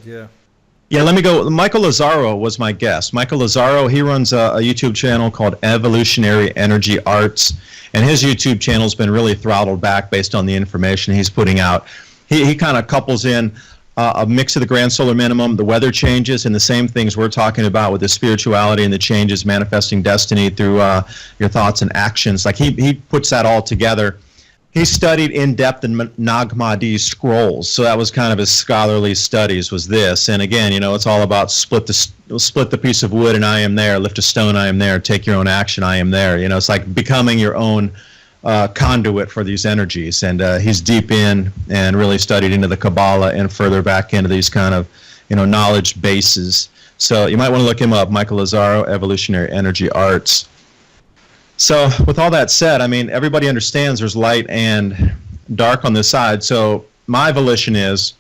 S2: yeah, let me go. Michael Lazzaro was my guest. Michael Lazzaro, he runs a YouTube channel called Evolutionary Energy Arts, and his YouTube channel's been really throttled back based on the information he's putting out. He kind of couples in a mix of the grand solar minimum, the weather changes, and the same things we're talking about with the spirituality and the changes, manifesting destiny through your thoughts and actions. Like, he puts that all together. He studied in depth in Nag Hammadi scrolls, so that was kind of his scholarly studies, was this. And again, it's all about split the piece of wood and I am there, lift a stone, I am there, take your own action, I am there. It's like becoming your own conduit for these energies. And he's deep in and really studied into the Kabbalah and further back into these kind of knowledge bases. So you might want to look him up, Michael Lazzaro, Evolutionary Energy Arts. So with all that said, everybody understands there's light and dark on this side. So my volition is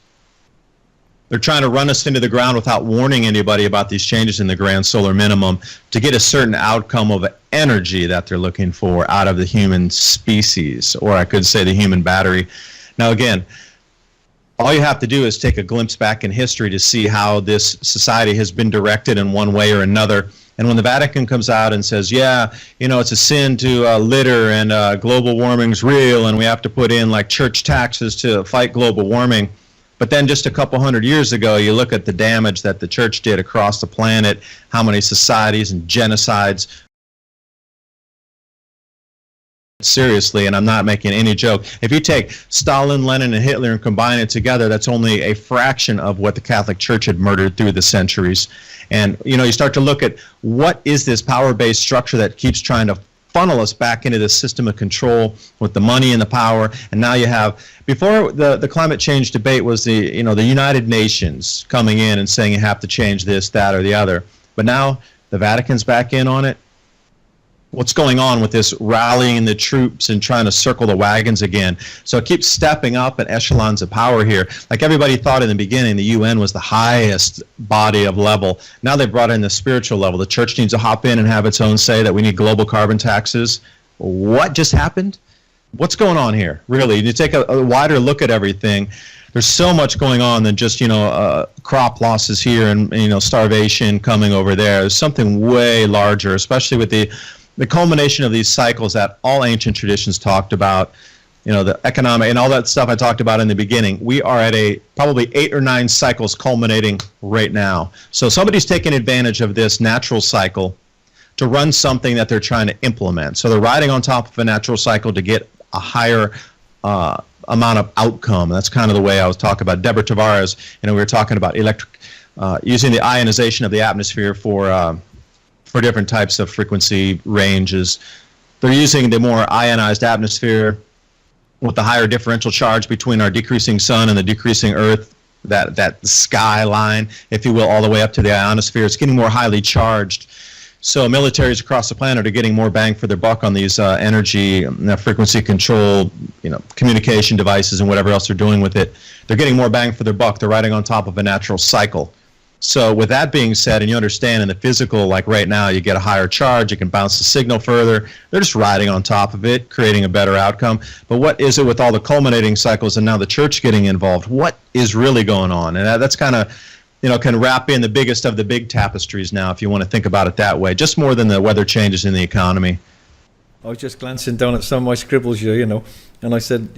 S2: they're trying to run us into the ground without warning anybody about these changes in the grand solar minimum to get a certain outcome of energy that they're looking for out of the human species, or I could say the human battery. Now, again, all you have to do is take a glimpse back in history to see how this society has been directed in one way or another. And when the Vatican comes out and says, yeah, it's a sin to litter, and global warming's real, and we have to put in like church taxes to fight global warming. But then just a couple hundred years ago, you look at the damage that the church did across the planet, how many societies and genocides. Seriously, and I'm not making any joke. If you take Stalin, Lenin, and Hitler and combine it together, that's only a fraction of what the Catholic Church had murdered through the centuries. And, you start to look at what is this power-based structure that keeps trying to funnel us back into this system of control with the money and the power. And now you have, before the climate change debate was the United Nations coming in and saying you have to change this, that, or the other. But now the Vatican's back in on it. What's going on with this rallying the troops and trying to circle the wagons again? So it keeps stepping up in echelons of power here. Like everybody thought in the beginning, the UN was the highest body of level. Now they've brought in the spiritual level. The church needs to hop in and have its own say that we need global carbon taxes. What just happened? What's going on here? Really, you take a wider look at everything. There's so much going on than just, crop losses here and, starvation coming over there. There's something way larger, especially with the culmination of these cycles that all ancient traditions talked about, the economic and all that stuff I talked about in the beginning. We are at probably 8 or 9 cycles culminating right now. So somebody's taking advantage of this natural cycle to run something that they're trying to implement. So they're riding on top of a natural cycle to get a higher amount of outcome. That's kind of the way I was talking about. Deborah Tavares, we were talking about using the ionization of the atmosphere for different types of frequency ranges. They're using the more ionized atmosphere with the higher differential charge between our decreasing sun and the decreasing earth, that skyline, if you will, all the way up to the ionosphere. It's getting more highly charged. So militaries across the planet are getting more bang for their buck on these energy, frequency control, communication devices and whatever else they're doing with it. They're getting more bang for their buck. They're riding on top of a natural cycle. So with that being said, and you understand in the physical, like right now, you get a higher charge, you can bounce the signal further. They're just riding on top of it, creating a better outcome. But what is it with all the culminating cycles and now the church getting involved? What is really going on? And that's kind of can wrap in the biggest of the big tapestries now, if you want to think about it that way, just more than the weather changes in the economy.
S1: I was just glancing down at some of my scribbles here, and I said,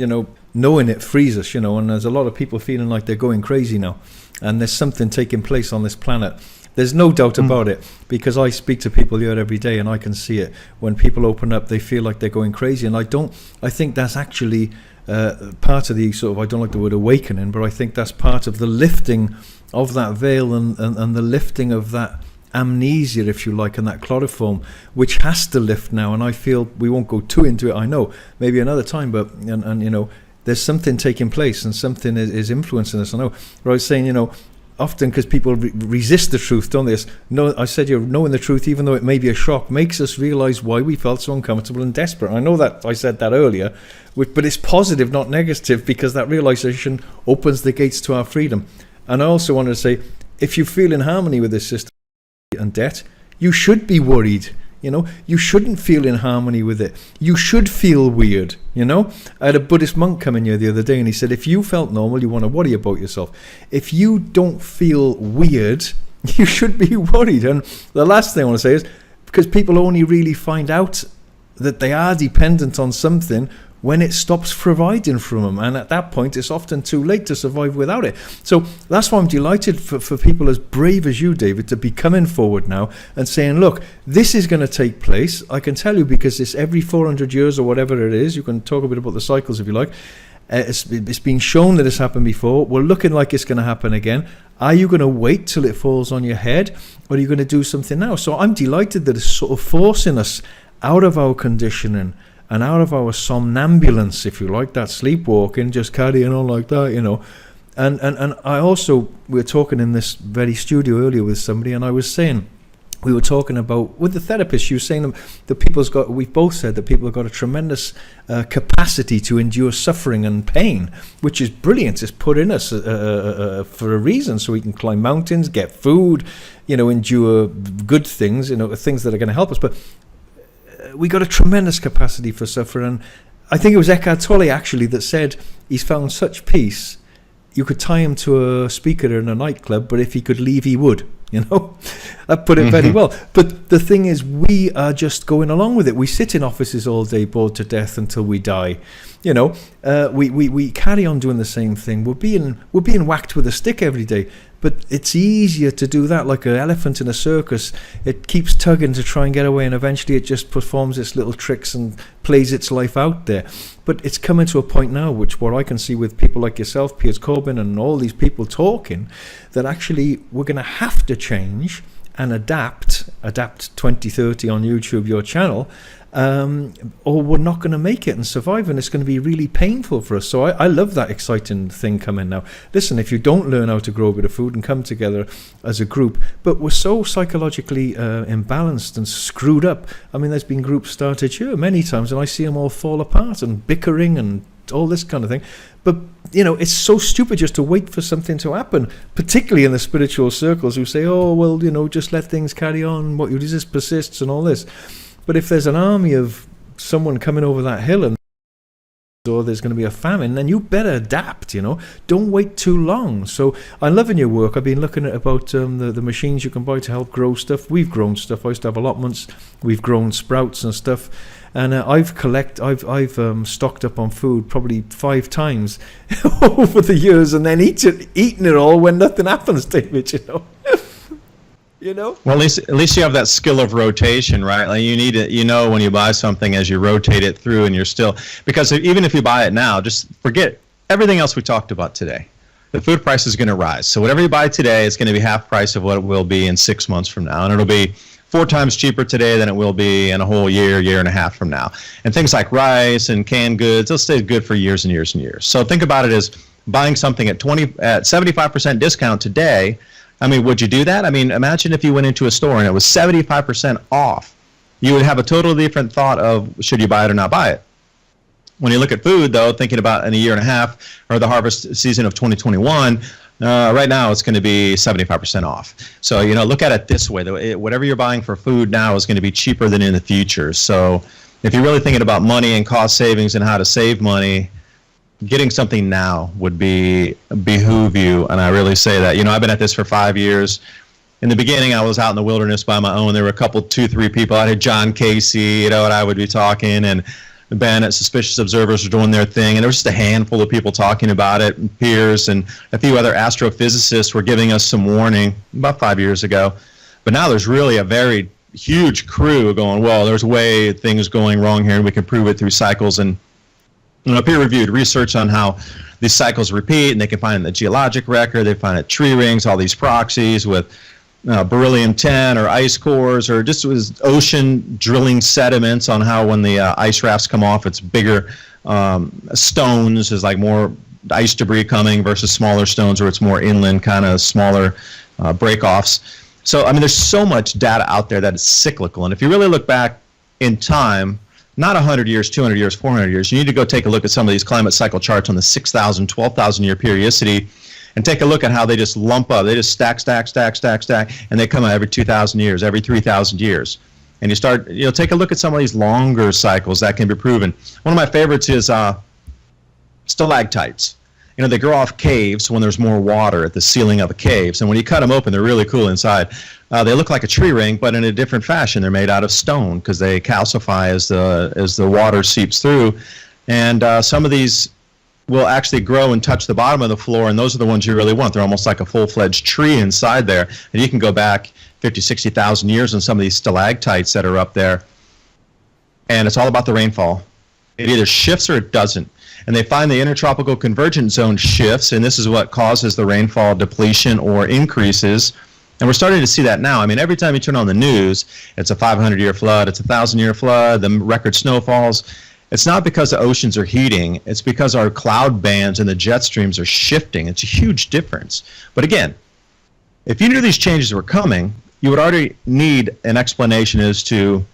S1: knowing it frees us, and there's a lot of people feeling like they're going crazy now, and there's something taking place on this planet. There's no doubt about it, because I speak to people here every day, and I can see it. When people open up, they feel like they're going crazy, and I think that's actually part of the sort of, I don't like the word awakening, but I think that's part of the lifting of that veil and the lifting of that amnesia, if you like, and that chloroform, which has to lift now. And I feel we won't go too into it, I know, maybe another time, but and there's something taking place, and something is influencing us. I know. But I was saying, often, because people resist the truth, don't they? I said, knowing the truth, even though it may be a shock, makes us realize why we felt so uncomfortable and desperate. I know that I said that earlier, but it's positive, not negative, because that realization opens the gates to our freedom. And I also wanted to say, if you feel in harmony with this system and debt, you should be worried. You shouldn't feel in harmony with it. You should feel weird. I had a Buddhist monk come in here the other day, and he said, if you felt normal, you want to worry about yourself. If you don't feel weird, you should be worried. And the last thing I want to say is, because people only really find out that they are dependent on something when it stops providing from them, and at that point it's often too late to survive without it. So that's why I'm delighted for people as brave as you, David, to be coming forward now and saying, look, this is going to take place. I can tell you, because it's every 400 years or whatever it is. You can talk a bit about the cycles if you like. It's been shown that it's happened before. We're looking like it's going to happen again. Are you going to wait till it falls on your head, or are you going to do something now? So I'm delighted that it's sort of forcing us out of our conditioning and out of our somnambulance, if you like, that sleepwalking, just carrying on like that, And I also, we were talking in this very studio earlier with somebody, and I was saying, we were talking about, with the therapist, you were saying that we've both said that people have got a tremendous capacity to endure suffering and pain, which is brilliant. It's put in us for a reason, so we can climb mountains, get food, endure good things, things that are going to help us. But we got a tremendous capacity for suffering. And I think it was Eckhart Tolle actually that said he's found such peace, you could tie him to a speaker in a nightclub, but if he could leave, he would. That put it very well. But the thing is, we are just going along with it. We sit in offices all day, bored to death until we die. We carry on doing the same thing. We're being whacked with a stick every day. But it's easier to do that, like an elephant in a circus. It keeps tugging to try and get away, and eventually it just performs its little tricks and plays its life out there. But it's coming to a point now, what I can see with people like yourself, Piers Corbyn, and all these people talking, that actually we're going to have to change and adapt 2030 on YouTube, your channel, or we're not going to make it and survive, and it's going to be really painful for us. So I love that exciting thing coming now. Listen, if you don't learn how to grow a bit of food and come together as a group, but we're so psychologically imbalanced and screwed up. I mean, there's been groups started here many times, and I see them all fall apart and bickering and all this kind of thing. But it's so stupid just to wait for something to happen, particularly in the spiritual circles who say, oh well, just let things carry on, what you resist persists and all this. But if there's an army of someone coming over that hill and or there's going to be a famine, then you better adapt, Don't wait too long. So I'm loving your work. I've been looking at about the machines you can buy to help grow stuff. We've grown stuff. I used to have allotments. We've grown sprouts and stuff. And I've stocked up on food probably 5 times over the years, and then eaten it all when nothing happens, David, Well,
S2: at least you have that skill of rotation, right? Like you need it, when you buy something, as you rotate it through, and you're still, because even if you buy it now, just forget everything else we talked about today. The food price is going to rise. So whatever you buy today is going to be half price of what it will be in 6 months from now, and it'll be 4 times cheaper today than it will be in a whole year and a half from now. And things like rice and canned goods, they'll stay good for years and years and years. So think about it as buying something at 75% discount today. I mean, would you do that? I mean, imagine if you went into a store and it was 75% off. You would have a totally different thought of should you buy it or not buy it. When you look at food, though, thinking about in a year and a half or the harvest season of 2021, right now it's going to be 75% off. So, look at it this way. Whatever you're buying for food now is going to be cheaper than in the future. So if you're really thinking about money and cost savings and how to save money, getting something now would behoove you. And I really say that. I've been at this for 5 years. In the beginning, I was out in the wilderness by my own. There were a couple, 2-3 people. I had John Casey, and I would be talking, and the Bandit Suspicious Observers were doing their thing, and there was just a handful of people talking about it, and peers, and a few other astrophysicists were giving us some warning about 5 years ago. But now there's really a very huge crew going, well, there's way things going wrong here, and we can prove it through cycles and peer-reviewed research on how these cycles repeat, and they can find it in the geologic record, they find it tree rings, all these proxies with beryllium-10 or ice cores, or just was ocean drilling sediments on how when the ice rafts come off, it's bigger stones, is like more ice debris coming versus smaller stones, or it's more inland kind of smaller break-offs. So, there's so much data out there that is cyclical. And if you really look back in time, not 100 years, 200 years, 400 years, you need to go take a look at some of these climate cycle charts on the 6,000, 12,000 year periodicity and take a look at how they just lump up. They just stack, and they come out every 2,000 years, every 3,000 years. And you start, take a look at some of these longer cycles that can be proven. One of my favorites is stalactites. They grow off caves when there's more water at the ceiling of the caves. And when you cut them open, they're really cool inside. They look like a tree ring, but in a different fashion. They're made out of stone because they calcify as the water seeps through. And some of these will actually grow and touch the bottom of the floor, and those are the ones you really want. They're almost like a full-fledged tree inside there. And you can go back 50, 60,000 years on some of these stalactites that are up there. And it's all about the rainfall. It either shifts or it doesn't. And they find the intertropical convergence zone shifts, and this is what causes the rainfall depletion or increases. And we're starting to see that now. Every time you turn on the news, it's a 500-year flood, it's a 1,000-year flood, the record snowfalls. It's not because the oceans are heating, it's because our cloud bands and the jet streams are shifting. It's a huge difference. But again, if you knew these changes were coming, you would already need an explanation as to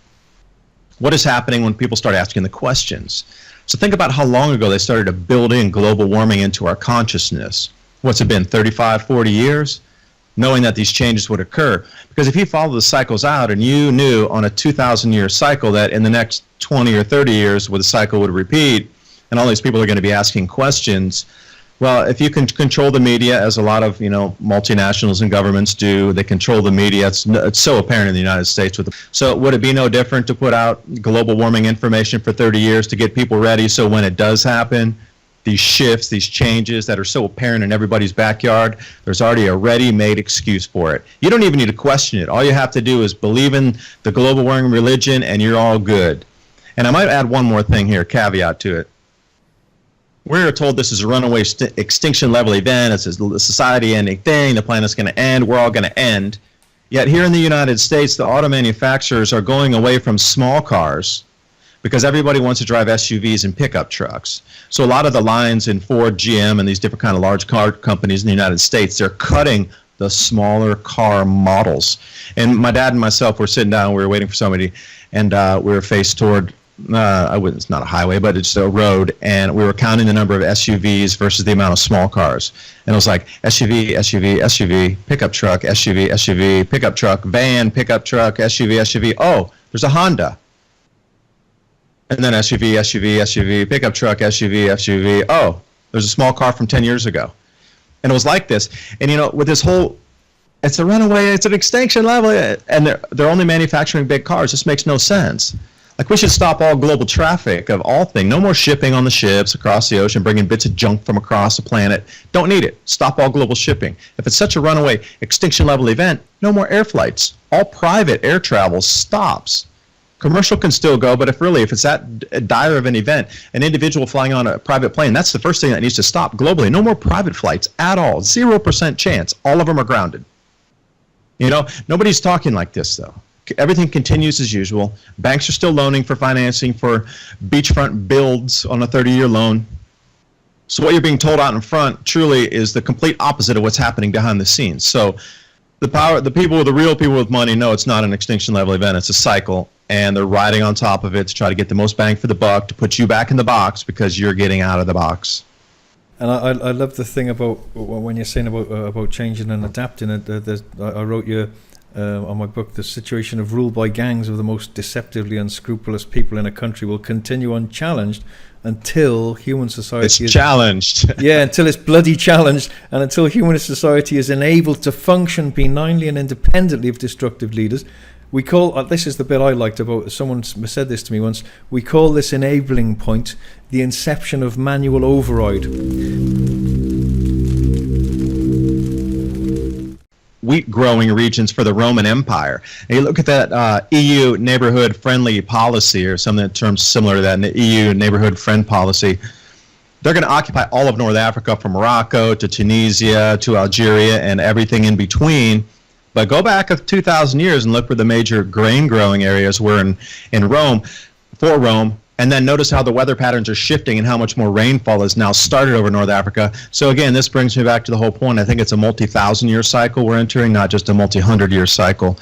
S2: what is happening when people start asking the questions. So think about how long ago they started to build in global warming into our consciousness. What's it been, 35, 40 years? Knowing that these changes would occur. Because if you follow the cycles out and you knew on a 2,000-year cycle that in the next 20 or 30 years where the cycle would repeat and all these people are going to be asking questions, well, if you can control the media, as a lot of multinationals and governments do, they control the media. It's so apparent in the United States. So would it be no different to put out global warming information for 30 years to get people ready so when it does happen, these shifts, these changes that are so apparent in everybody's backyard, there's already a ready-made excuse for it. You don't even need to question it. All you have to do is believe in the global warming religion and you're all good. And I might add one more thing here, caveat to it. We're told this is a runaway extinction level event, it's a society-ending thing, the planet's going to end, we're all going to end. Yet here in the United States, the auto manufacturers are going away from small cars because everybody wants to drive SUVs and pickup trucks. So a lot of the lines in Ford, GM, and these different kind of large car companies in the United States, they're cutting the smaller car models. And my dad and myself were sitting down, we were waiting for somebody, and we were faced toward, it's not a highway, but it's a road, and we were counting the number of SUVs versus the amount of small cars. And it was like SUV, SUV, SUV, pickup truck, SUV, SUV, pickup truck, van, pickup truck, SUV, SUV. Oh, there's a Honda. And then SUV, SUV, SUV, pickup truck, SUV, SUV. Oh, there's a small car from 10 years ago. And it was like this. And, with this whole, it's a runaway, it's an extinction level, and they're only manufacturing big cars. This makes no sense. Like, we should stop all global traffic of all things. No more shipping on the ships across the ocean, bringing bits of junk from across the planet. Don't need it. Stop all global shipping. If it's such a runaway extinction level event, no more air flights. All private air travel stops. Commercial can still go, but if it's that dire of an event, an individual flying on a private plane, that's the first thing that needs to stop globally. No more private flights at all. 0% chance. All of them are grounded. Nobody's talking like this, though. Everything continues as usual. Banks are still loaning for financing for beachfront builds on a 30-year loan. So what you're being told out in front truly is the complete opposite of what's happening behind the scenes. So the real people with money know it's not an extinction level event, it's a cycle, and they're riding on top of it to try to get the most bang for the buck, to put you back in the box because you're getting out of the box.
S1: And I love the thing about when you're saying about changing and adapting it. I wrote you on my book, the situation of rule by gangs of the most deceptively unscrupulous people in a country will continue unchallenged until human society
S2: is challenged.
S1: Yeah, until it's bloody challenged, and until human society is enabled to function benignly and independently of destructive leaders. We call, this is the bit I liked about, someone said this to me once, we call this enabling point the inception of manual override.
S2: Wheat growing regions for the Roman Empire. And you look at that EU neighborhood friendly policy, or some terms similar to that, in the EU neighborhood friend policy. They're going to occupy all of North Africa, from Morocco to Tunisia to Algeria and everything in between. But go back 2,000 years and look where the major grain growing areas were in Rome, for Rome, and then notice how the weather patterns are shifting and how much more rainfall has now started over North Africa. So again, this brings me back to the whole point. I think it's a multi-thousand-year cycle we're entering, not just a multi-hundred-year cycle.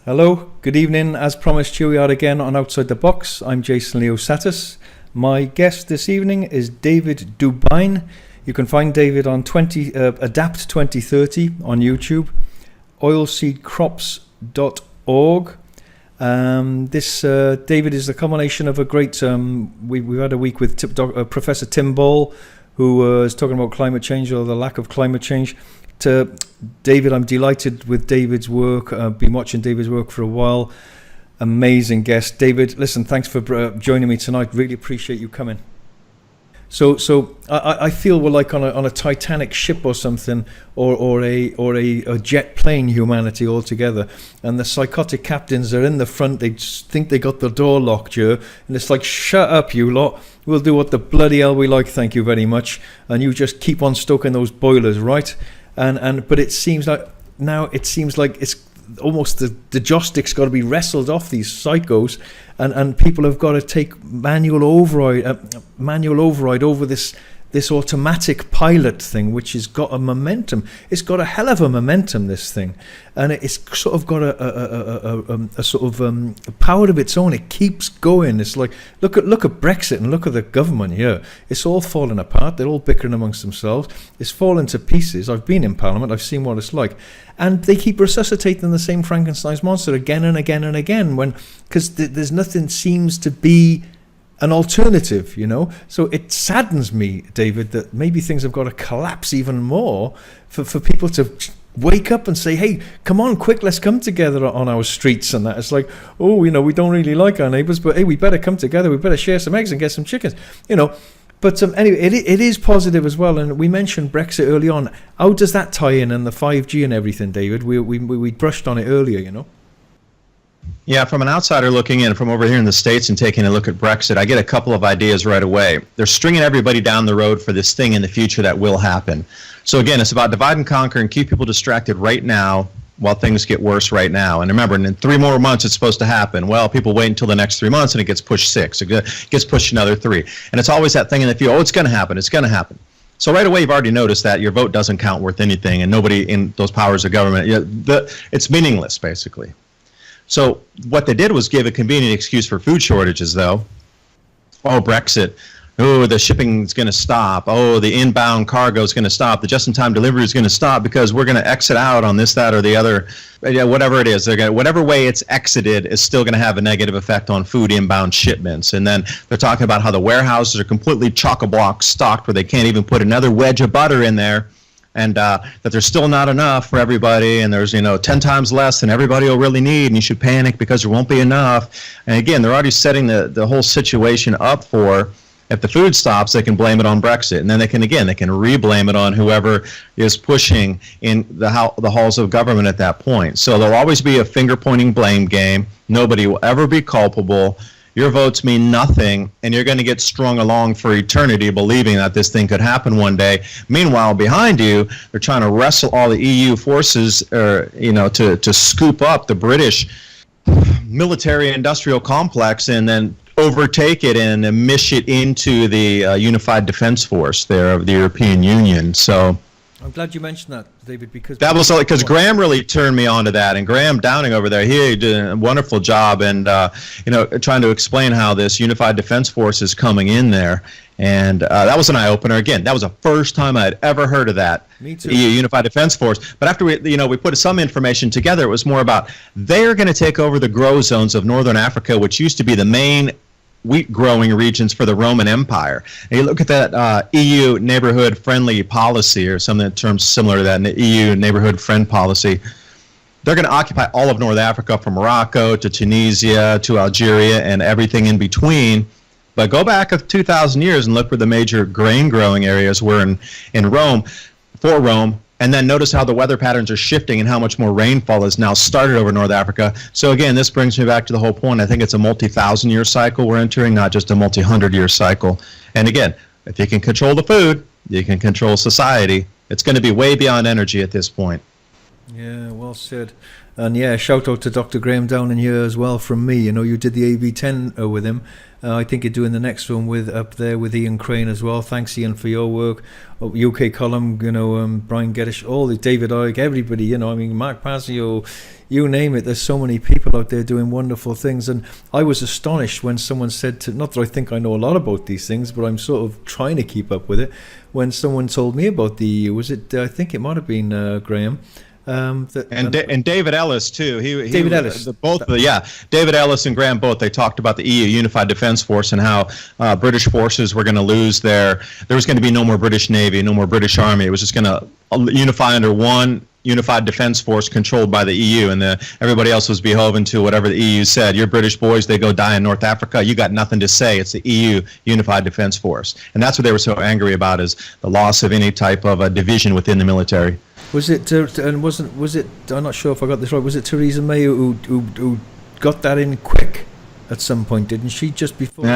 S1: Hello, good evening. As promised, here we are again on Outside the Box. I'm Jason Leo Satis. My guest this evening is David Dubine. You can find David on Adapt 2030 on YouTube, oilseedcrops.org. David is the culmination of a great, we've had a week with Professor Tim Ball, who is talking about climate change, or the lack of climate change. To David, I'm delighted with David's work. I've been watching David's work for a while. Amazing guest. David, listen, thanks for joining me tonight. Really appreciate you coming. So I feel we're like on a Titanic ship or something, or a jet plane, humanity altogether. And the psychotic captains are in the front. They just think they got the door locked here, and it's like, shut up, you lot. We'll do what the bloody hell we like. Thank you very much. And you just keep on stoking those boilers, right? But it seems like now it's almost the joystick's got to be wrestled off these psychos, and people have got to take manual override over this automatic pilot thing, which has got a momentum. It's got a hell of a momentum, this thing, and it's sort of got a sort of power of its own. It keeps going. It's like look at Brexit and look at the government here. It's all falling apart. They're all bickering amongst themselves. It's falling to pieces. I've been in Parliament. I've seen what it's like, and they keep resuscitating the same Frankenstein's monster again and again and again. Because there's nothing seems to be an alternative, So it saddens me, David, that maybe things have got to collapse even more for people to wake up and say, hey, come on, quick, let's come together on our streets and that. It's like, oh, we don't really like our neighbours, but hey, we better come together. We better share some eggs and get some chickens, But anyway, it is positive as well. And we mentioned Brexit early on. How does that tie in, and the 5G and everything, David? We brushed on it earlier,
S2: Yeah, from an outsider looking in, from over here in the States and taking a look at Brexit, I get a couple of ideas right away. They're stringing everybody down the road for this thing in the future that will happen. So again, it's about divide and conquer and keep people distracted right now while things get worse right now. And remember, in 3 more months it's supposed to happen. Well, people wait until the next 3 months and it gets pushed 6. It gets pushed another 3. And it's always that thing in the future, it's going to happen, it's going to happen. So right away, you've already noticed that your vote doesn't count worth anything, and nobody in those powers of government, it's meaningless, basically. So what they did was give a convenient excuse for food shortages, though. Oh, Brexit. Oh, the shipping's going to stop. Oh, the inbound cargo is going to stop. The just-in-time delivery is going to stop because we're going to exit out on this, that, or the other. Whatever it is, whatever way it's exited is still going to have a negative effect on food inbound shipments. And then they're talking about how the warehouses are completely chock-a-block stocked, where they can't even put another wedge of butter in there. And that there's still not enough for everybody, and there's 10 times less than everybody will really need, and you should panic because there won't be enough. And again, they're already setting the whole situation up for, if the food stops, they can blame it on Brexit, and then they can re-blame it on whoever is pushing in the halls of government at that point. So there'll always be a finger-pointing blame game. Nobody will ever be culpable. Your votes mean nothing, and you're going to get strung along for eternity believing that this thing could happen one day. Meanwhile, behind you, they're trying to wrestle all the EU forces, to scoop up the British military-industrial complex and then overtake it and mish it into the Unified Defense Force there of the European Union. So
S1: I'm glad you mentioned that, David, because
S2: that was because Graham really turned me on to that, and Graham Downing over there, he did a wonderful job, and trying to explain how this Unified Defense Force is coming in there, and that was an eye opener. Again, that was the first time I had ever heard of that.
S1: Me too.
S2: EU Unified Defense Force. But after we put some information together, it was more about they're going to take over the grow zones of northern Africa, which used to be the main wheat growing regions for the Roman Empire. And you look at that EU neighborhood friendly policy, or some terms similar to that, the EU neighborhood friend policy. They're going to occupy all of North Africa, from Morocco to Tunisia to Algeria and everything in between. But go back 2,000 years and look where the major grain growing areas were in Rome, for Rome. And then notice how the weather patterns are shifting and how much more rainfall has now started over North Africa. So again, this brings me back to the whole point. I think it's a multi-thousand-year cycle we're entering, not just a multi-hundred-year cycle. And again, if you can control the food, you can control society. It's going to be way beyond energy at this point.
S1: Yeah, well said. And yeah, shout out to Dr. Graham Downing here as well from me. You did the AB10 with him. I think you're doing the next one up there with Ian Crane as well. Thanks, Ian, for your work. UK column, Brian Geddes, all the David Icke, everybody, Mark Passio, you name it. There's so many people out there doing wonderful things. And I was astonished when someone said not that I think I know a lot about these things, but I'm sort of trying to keep up with it. When someone told me about the EU, I think it might have been Graham.
S2: And David Ellis too.
S1: David Ellis.
S2: David Ellis and Graham both. They talked about the EU Unified Defense Force and how British forces were going to lose there was going to be no more British Navy, no more British Army. It was just going to unify under one Unified Defense Force controlled by the EU, and everybody else was beholden to whatever the EU said. Your British boys, they go die in North Africa. You got nothing to say. It's the EU Unified Defense Force, and that's what they were so angry about, is the loss of any type of a division within the military.
S1: Was it? Was it? I'm not sure if I got this right. Was it Theresa May who got that in quick at some point? Didn't she, just before?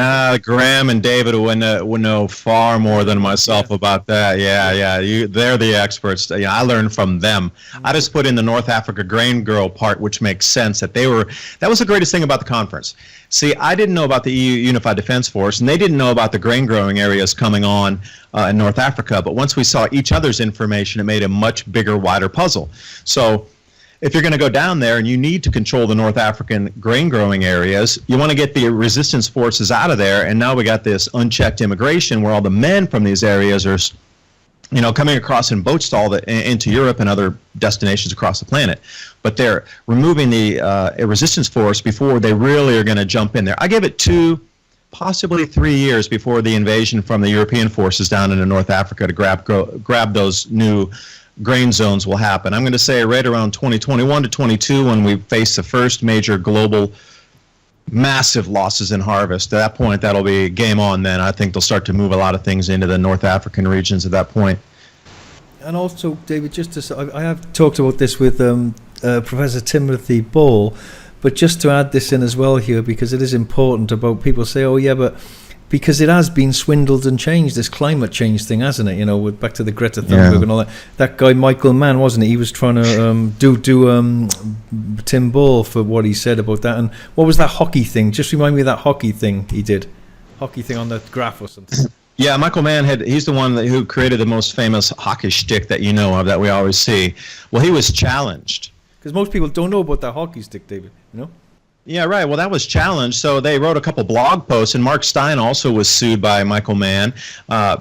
S2: Graham and David would know far more than myself about that. They're the experts. I learned from them. I just put in the North Africa grain grow part, which makes sense. That was the greatest thing about the conference. See, I didn't know about the EU Unified Defense Force, and they didn't know about the grain growing areas coming on in North Africa. But once we saw each other's information, it made a much bigger, wider puzzle. So if you're going to go down there and you need to control the North African grain growing areas, you want to get the resistance forces out of there. And now we got this unchecked immigration where all the men from these areas are, coming across in boats into Europe and other destinations across the planet. But they're removing the resistance force before they really are going to jump in there. I give it 2, possibly 3 years before the invasion from the European forces down into North Africa to grab those new grain zones will happen. I'm going to say right around 2021 to 22 when we face the first major global massive losses in harvest. At that point, that'll be game on then. I think they'll start to move a lot of things into the North African regions at that point.
S1: And also, David, I have talked about this with Professor Timothy Ball, but just to add this in as well here, because it is important about people say, oh yeah, but because it has been swindled and changed, this climate change thing, hasn't it? With back to the Greta Thunberg and all that. That guy Michael Mann, wasn't he? He was trying to do Tim Ball for what he said about that. And what was that hockey thing? Just remind me of that hockey thing he did. Hockey thing on the graph or something. Yeah,
S2: Michael Mann he's the one who created the most famous hockey stick that you know of that we always see. Well, he was challenged.
S1: Because most people don't know about that hockey stick, David,
S2: Yeah, right. Well, that was challenged. So they wrote a couple blog posts, and Mark Stein also was sued by Michael Mann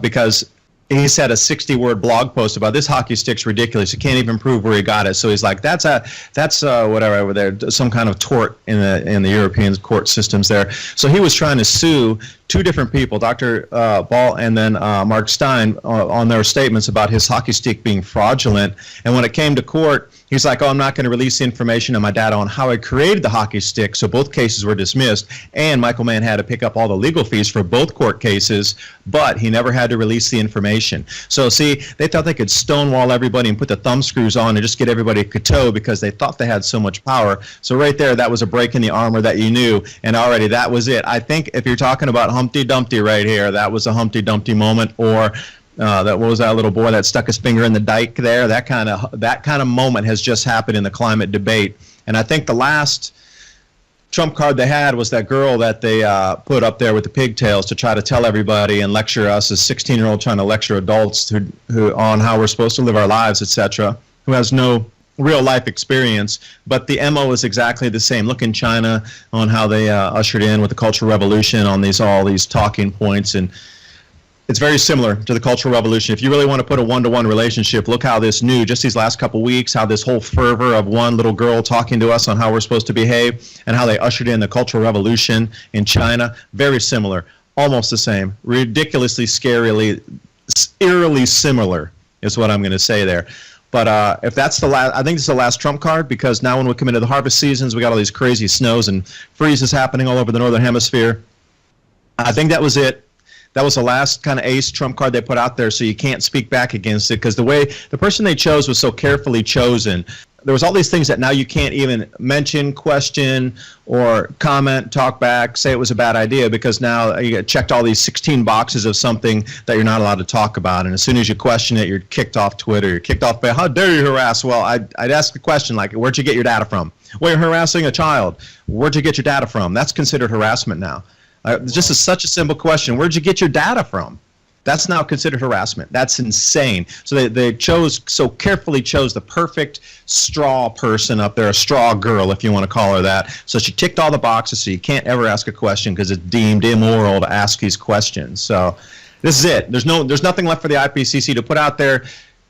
S2: because he said a 60-word blog post about this hockey stick's ridiculous. He can't even prove where he got it. So he's like, that's whatever over there, some kind of tort in the European court systems there. So he was trying to sue 2 different people, Dr. Ball and then Mark Stein, on their statements about his hockey stick being fraudulent. And when it came to court, he's like, I'm not going to release the information and my data on how I created the hockey stick. So both cases were dismissed, and Michael Mann had to pick up all the legal fees for both court cases, but he never had to release the information. So see, they thought they could stonewall everybody and put the thumb screws on and just get everybody katoa because they thought they had so much power. So right there, that was a break in the armor that you knew, and already that was it. I think if you're talking about Humpty Dumpty right here, that was a Humpty Dumpty moment, or what was that little boy that stuck his finger in the dike there? That kind of moment has just happened in the climate debate. And I think the last trump card they had was that girl that they put up there with the pigtails to try to tell everybody and lecture us as 16-year-old trying to lecture adults who on how we're supposed to live our lives, etc., who has no real life experience. But the MO is exactly the same. Look in China on how they ushered in with the Cultural Revolution on all these talking points, and it's very similar to the Cultural Revolution. If you really want to put a one-to-one relationship, look how this just these last couple weeks, how this whole fervor of one little girl talking to us on how we're supposed to behave and how they ushered in the Cultural Revolution in China, very similar, almost the same, ridiculously, scarily, eerily similar is what I'm going to say there. But if that's the last, I think it's the last trump card, because now when we come into the harvest seasons, we got all these crazy snows and freezes happening all over the northern hemisphere. I think that was it. That was the last kind of ace trump card they put out there, so you can't speak back against it, because the way the person they chose was so carefully chosen. There was all these things that now you can't even mention, question, or comment, talk back, say it was a bad idea, because now you get checked all these 16 boxes of something that you're not allowed to talk about. And as soon as you question it, you're kicked off Twitter, you're kicked off by, how dare you harass? Well, I'd ask the question like, where'd you get your data from? Well, you're harassing a child. Where'd you get your data from? That's considered harassment now. Just as such a simple question, where'd you get your data from? That's now considered harassment. That's insane. So they so carefully chose the perfect straw person up there, a straw girl, if you want to call her that. So she ticked all the boxes, so you can't ever ask a question because it's deemed immoral to ask these questions. So this is it. There's nothing left for the IPCC to put out there.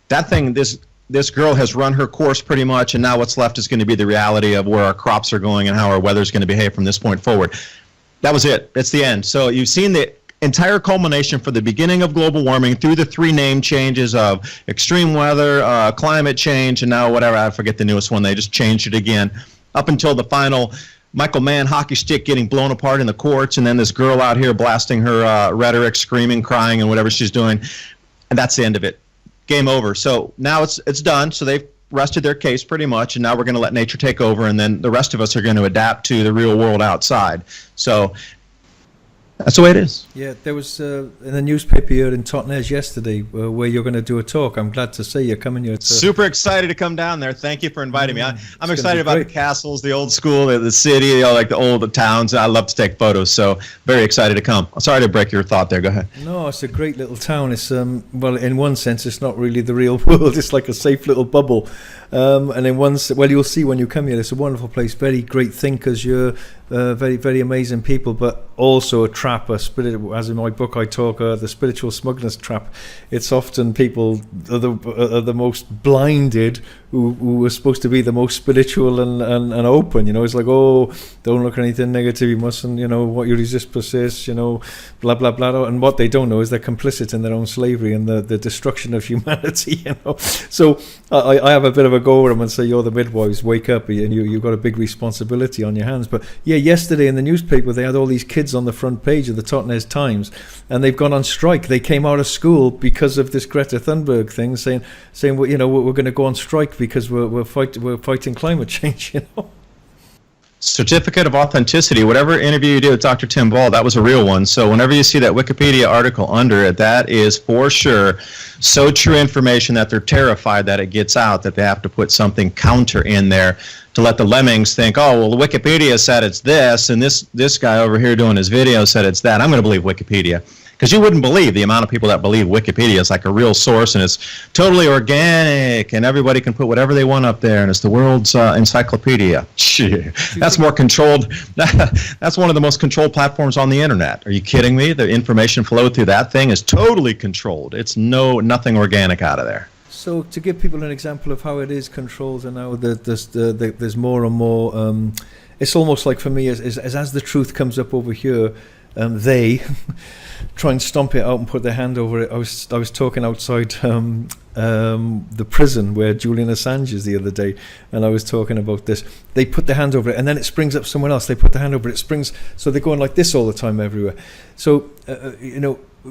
S2: That thing, this girl has run her course pretty much, and now what's left is going to be the reality of where our crops are going and how our weather's going to behave from this point forward. That was it. That's the end. So you've seen the entire culmination for the beginning of global warming through the 3 name changes of extreme weather, climate change, and now whatever, I forget the newest one, they just changed it again, up until the final Michael Mann hockey stick getting blown apart in the courts, and then this girl out here blasting her rhetoric, screaming, crying, and whatever she's doing, and that's the end of it. Game over. So now it's done, so they've rested their case pretty much, and now we're going to let nature take over, and then the rest of us are going to adapt to the real world outside. So that's the way it is.
S1: Yeah, there was in the newspaper here in Totnes yesterday where you're going to do a talk. I'm glad to see you coming here.
S2: Super excited to come down there. Thank you for inviting me. I'm excited about the castles, the old school, the city, like the old towns. I love to take photos, so very excited to come. Sorry to break your thought there. Go ahead.
S1: No, it's a great little town. It's well, in one sense, it's not really the real world. It's like a safe little bubble. And in one, well, you'll see when you come here. It's a wonderful place. Very great thinkers. You're very, very amazing people, but also a trap, as in my book I talk, the spiritual smugness trap. It's often people are the most blinded who are supposed to be the most spiritual and open. You know, it's like, oh, don't look at anything negative. You mustn't, what you resist persists. Blah blah blah. And what they don't know is they're complicit in their own slavery and the destruction of humanity. So I have a bit of a go with them and say, you're the midwives, wake up, and you've got a big responsibility on your hands. But yeah, yesterday in the newspaper they had all these kids on the front page of the Totnes Times, and they've gone on strike. They came out of school because of this Greta Thunberg thing, saying well, we're going to go on strike because we're fighting climate change.
S2: Certificate of authenticity. Whatever interview you did with Dr. Tim Ball, that was a real one. So whenever you see that Wikipedia article under it, that is for sure so true information that they're terrified that it gets out, that they have to put something counter in there to let the lemmings think, oh, well, Wikipedia said it's this, and this guy over here doing his video said it's that. I'm going to believe Wikipedia. Because you wouldn't believe the amount of people that believe Wikipedia is like a real source, and it's totally organic, and everybody can put whatever they want up there, and it's the world's encyclopedia. That's more controlled. That's one of the most controlled platforms on the internet. Are you kidding me? The information flow through that thing is totally controlled. It's nothing organic out of there.
S1: So to give people an example of how it is controlled, and now there's more and more. It's almost like for me, as the truth comes up over here, they try and stomp it out and put their hand over it. I was talking outside the prison where Julian Assange is the other day, and I was talking about this. They put their hand over it, and then it springs up somewhere else. They put their hand over it, it springs. So they're going like this all the time everywhere. So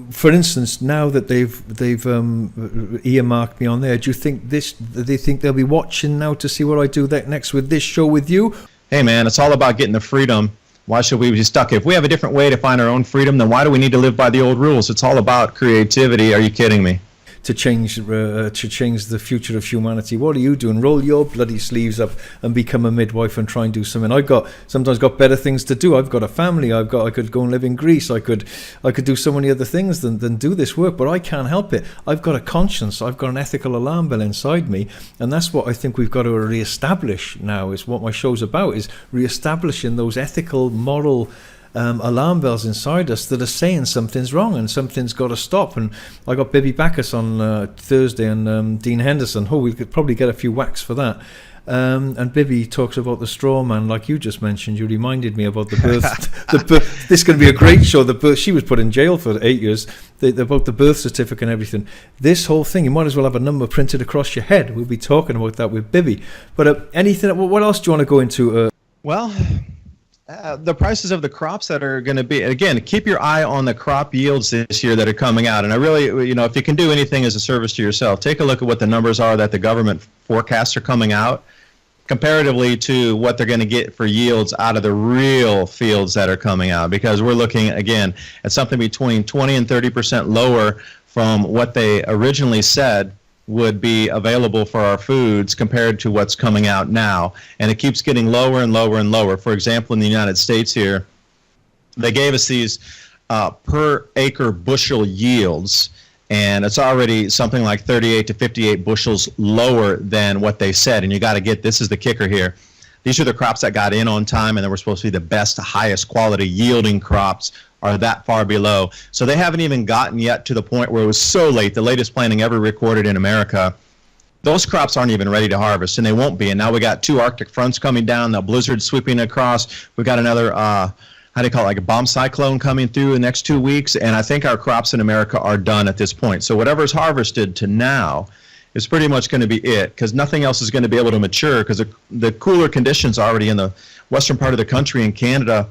S1: for instance, now that they've earmarked me on there, do you think they think they'll be watching now to see what I do next with this show with you?
S2: Hey man, it's all about getting the freedom. Why should we be stuck? If we have a different way to find our own freedom, then why do we need to live by the old rules? It's all about creativity. Are you kidding me?
S1: to change the future of humanity. What are you doing? Roll your bloody sleeves up and become a midwife and try and do something. I've sometimes got better things to do. I've got a family. I could go and live in Greece. I could do so many other things than do this work, but I can't help it. I've got a conscience. I've got an ethical alarm bell inside me, and that's what I think we've got to reestablish now. Is what my show's about, is reestablishing those ethical, moral alarm bells inside us that are saying something's wrong and something's got to stop. And I got Bibi Bacchus on Thursday, and Dean Henderson. We could probably get a few whacks for that. And Bibi talks about the straw man, like you just mentioned. You reminded me about the birth. This is going to be a great show. The birth. She was put in jail for 8 years. About the birth certificate and everything. This whole thing, you might as well have a number printed across your head. We'll be talking about that with Bibi. But anything? What else do you want to go into?
S2: Well, the prices of the crops that are going to be, again, keep your eye on the crop yields this year that are coming out. And I really, if you can do anything as a service to yourself, take a look at what the numbers are that the government forecasts are coming out comparatively to what they're going to get for yields out of the real fields that are coming out, because we're looking, again, at something between 20 and 30% lower from what they originally said would be available for our foods compared to what's coming out now. And it keeps getting lower and lower and lower. For example, in the United States here, they gave us these per acre bushel yields, and it's already something like 38 to 58 bushels lower than what they said. And you got to get, this is the kicker here. These are the crops that got in on time, and they were supposed to be the best, highest quality yielding crops are that far below. So they haven't even gotten yet to the point where it was so late, the latest planting ever recorded in America. Those crops aren't even ready to harvest, and they won't be. And now we got 2 Arctic fronts coming down, the blizzard sweeping across. We've got another, how do you call it, like a bomb cyclone coming through the next 2 weeks. And I think our crops in America are done at this point. So whatever's harvested to now is pretty much going to be it, because nothing else is going to be able to mature, because the cooler conditions already in the western part of the country in Canada.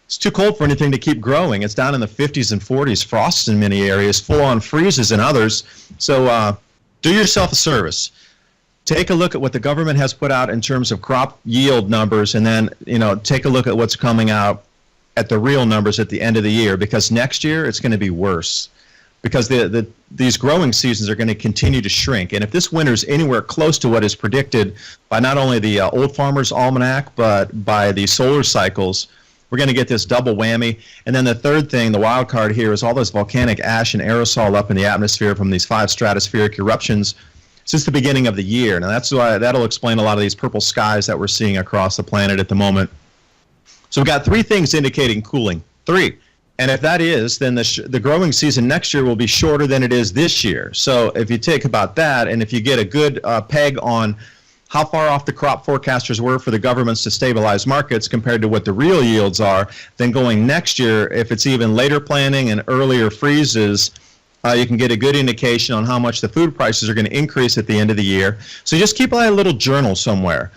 S2: It's too cold for anything to keep growing. It's down in the 50s and 40s, frosts in many areas, full-on freezes in others. So do yourself a service. Take a look at what the government has put out in terms of crop yield numbers, and then take a look at what's coming out at the real numbers at the end of the year, because next year it's going to be worse, because these growing seasons are going to continue to shrink. And if this winter is anywhere close to what is predicted by not only the Old Farmer's Almanac, but by the solar cycles, we're going to get this double whammy. And then the third thing, the wild card here, is all this volcanic ash and aerosol up in the atmosphere from these 5 stratospheric eruptions since the beginning of the year. Now that's why that'll explain a lot of these purple skies that we're seeing across the planet at the moment. So we've got 3 things indicating cooling. 3. And if that is, then the growing season next year will be shorter than it is this year. So if you take about that, and if you get a good peg on how far off the crop forecasters were for the governments to stabilize markets compared to what the real yields are, then going next year, if it's even later planting and earlier freezes, you can get a good indication on how much the food prices are going to increase at the end of the year. So just keep a little journal somewhere.